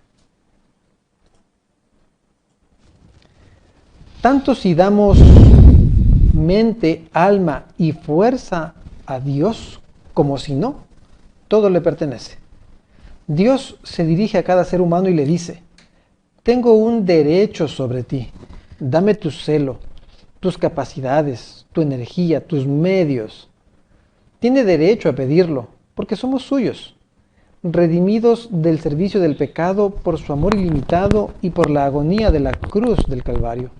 Tanto si damos mente, alma y fuerza a Dios, como si no, todo le pertenece. Dios se dirige a cada ser humano y le dice, tengo un derecho sobre ti, dame tu celo, tus capacidades, tu energía, tus medios. Tiene derecho a pedirlo, porque somos suyos, redimidos del servicio del pecado por su amor ilimitado y por la agonía de la cruz del Calvario.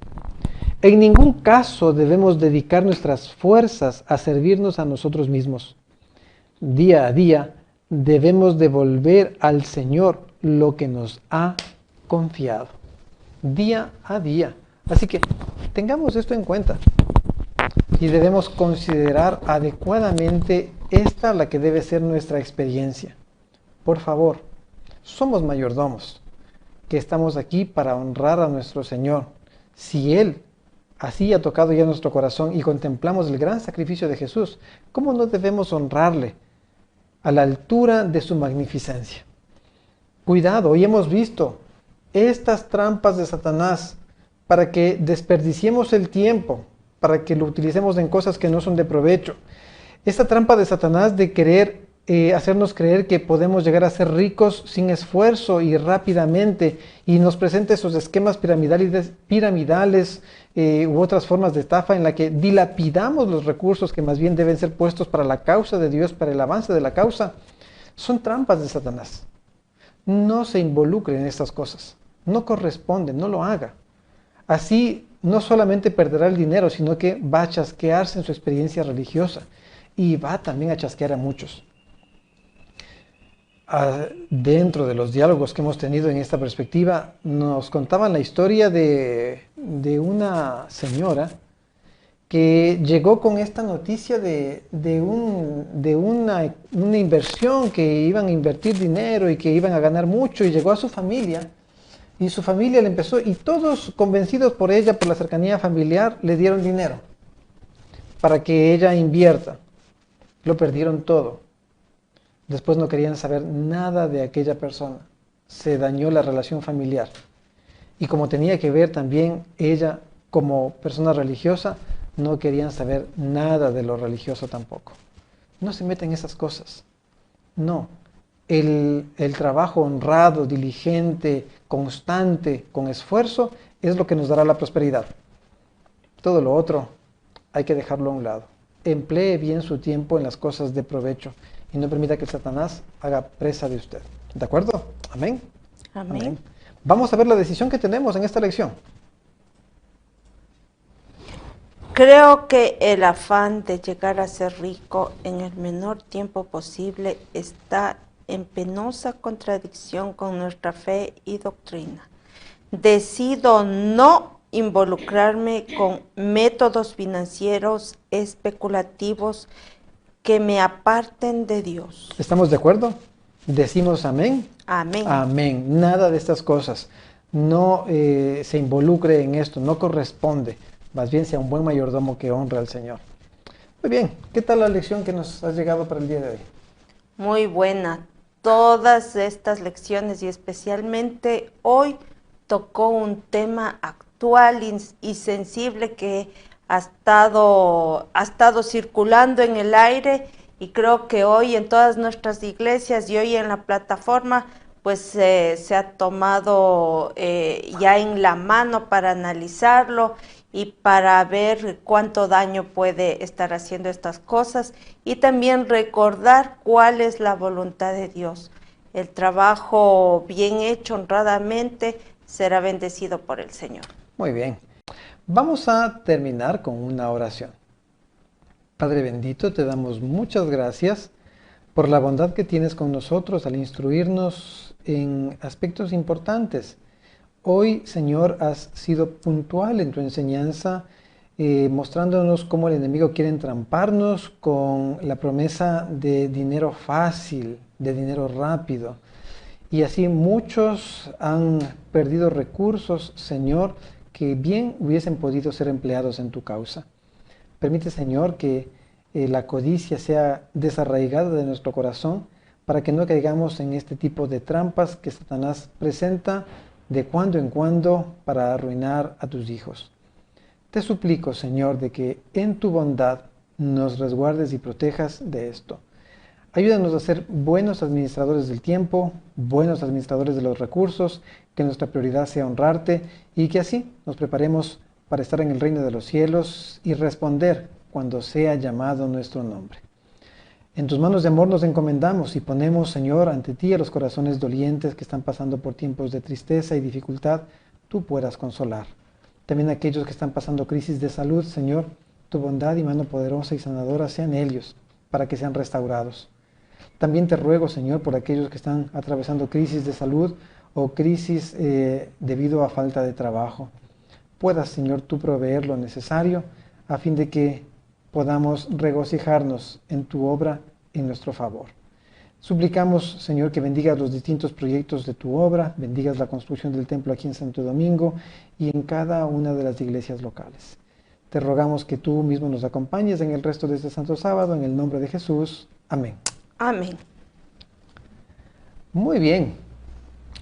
En ningún caso debemos dedicar nuestras fuerzas a servirnos a nosotros mismos. Día a día debemos devolver al Señor lo que nos ha confiado. Día a día. Así que tengamos esto en cuenta. Y debemos considerar adecuadamente esta la que debe ser nuestra experiencia. Por favor, somos mayordomos, que estamos aquí para honrar a nuestro Señor. Si Él así ha tocado ya nuestro corazón y contemplamos el gran sacrificio de Jesús, ¿cómo no debemos honrarle a la altura de su magnificencia? Cuidado, hoy hemos visto estas trampas de Satanás para que desperdiciemos el tiempo, para que lo utilicemos en cosas que no son de provecho. Esta trampa de Satanás de querer hacernos creer que podemos llegar a ser ricos sin esfuerzo y rápidamente, y nos presenta esos esquemas piramidales u otras formas de estafa en la que dilapidamos los recursos que más bien deben ser puestos para la causa de Dios, para el avance de la causa. Son trampas de Satanás. No se involucre en estas cosas. No corresponde, no lo haga. Así no solamente perderá el dinero, sino que va a chasquearse en su experiencia religiosa y va también a chasquear a muchos. Dentro de los diálogos que hemos tenido en esta perspectiva, nos contaban la historia de una señora que llegó con esta noticia de una inversión, que iban a invertir dinero y que iban a ganar mucho, y llegó a su familia, y su familia le empezó, y todos convencidos por ella, por la cercanía familiar, le dieron dinero para que ella invierta. Lo perdieron todo. Después no querían saber nada de aquella persona. Se dañó la relación familiar. Y como tenía que ver también ella como persona religiosa, no querían saber nada de lo religioso tampoco. No se meten en esas cosas. No. El trabajo honrado, diligente, constante, con esfuerzo, es lo que nos dará la prosperidad. Todo lo otro hay que dejarlo a un lado. Emplee bien su tiempo en las cosas de provecho y no permita que Satanás haga presa de usted. ¿De acuerdo? Amén. Amén. Vamos a ver la decisión que tenemos en esta lección. Creo que el afán de llegar a ser rico en el menor tiempo posible está en penosa contradicción con nuestra fe y doctrina. Decido no involucrarme con métodos financieros especulativos que me aparten de Dios. ¿Estamos de acuerdo? Decimos amén. Amén. Amén. Nada de estas cosas. No se involucre en esto, no corresponde. Más bien sea un buen mayordomo que honra al Señor. Muy bien, ¿qué tal la lección que nos ha llegado para el día de hoy? Muy buena. Todas estas lecciones y especialmente hoy tocó un tema actual y sensible que ha estado circulando en el aire, y creo que hoy en todas nuestras iglesias y hoy en la plataforma pues se ha tomado ya en la mano para analizarlo y para ver cuánto daño puede estar haciendo estas cosas, y también recordar cuál es la voluntad de Dios. El trabajo bien hecho honradamente será bendecido por el Señor. Muy bien. Vamos a terminar con una oración. Padre bendito, te damos muchas gracias por la bondad que tienes con nosotros al instruirnos en aspectos importantes. Hoy, Señor, has sido puntual en tu enseñanza, mostrándonos cómo el enemigo quiere entramparnos con la promesa de dinero fácil, de dinero rápido. Y así muchos han perdido recursos, Señor, que bien hubiesen podido ser empleados en tu causa. Permite, Señor, que la codicia sea desarraigada de nuestro corazón para que no caigamos en este tipo de trampas que Satanás presenta de cuando en cuando para arruinar a tus hijos. Te suplico, Señor, de que en tu bondad nos resguardes y protejas de esto. Ayúdanos a ser buenos administradores del tiempo, buenos administradores de los recursos, que nuestra prioridad sea honrarte y que así nos preparemos para estar en el reino de los cielos y responder cuando sea llamado nuestro nombre. En tus manos de amor nos encomendamos y ponemos, Señor, ante ti a los corazones dolientes que están pasando por tiempos de tristeza y dificultad, tú puedas consolar. También aquellos que están pasando crisis de salud, Señor, tu bondad y mano poderosa y sanadora sean ellos, para que sean restaurados. También te ruego, Señor, por aquellos que están atravesando crisis de salud o crisis debido a falta de trabajo. Puedas, Señor, tú proveer lo necesario a fin de que podamos regocijarnos en tu obra en nuestro favor. Suplicamos, Señor, que bendigas los distintos proyectos de tu obra, bendigas la construcción del templo aquí en Santo Domingo y en cada una de las iglesias locales. Te rogamos que tú mismo nos acompañes en el resto de este santo sábado, en el nombre de Jesús. Amén. Amén. Muy bien,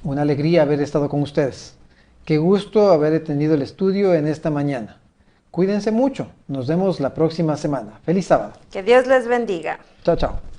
una alegría haber estado con ustedes. Qué gusto haber tenido el estudio en esta mañana. Cuídense mucho, nos vemos la próxima semana. Feliz sábado. Que Dios les bendiga. Chao, chao.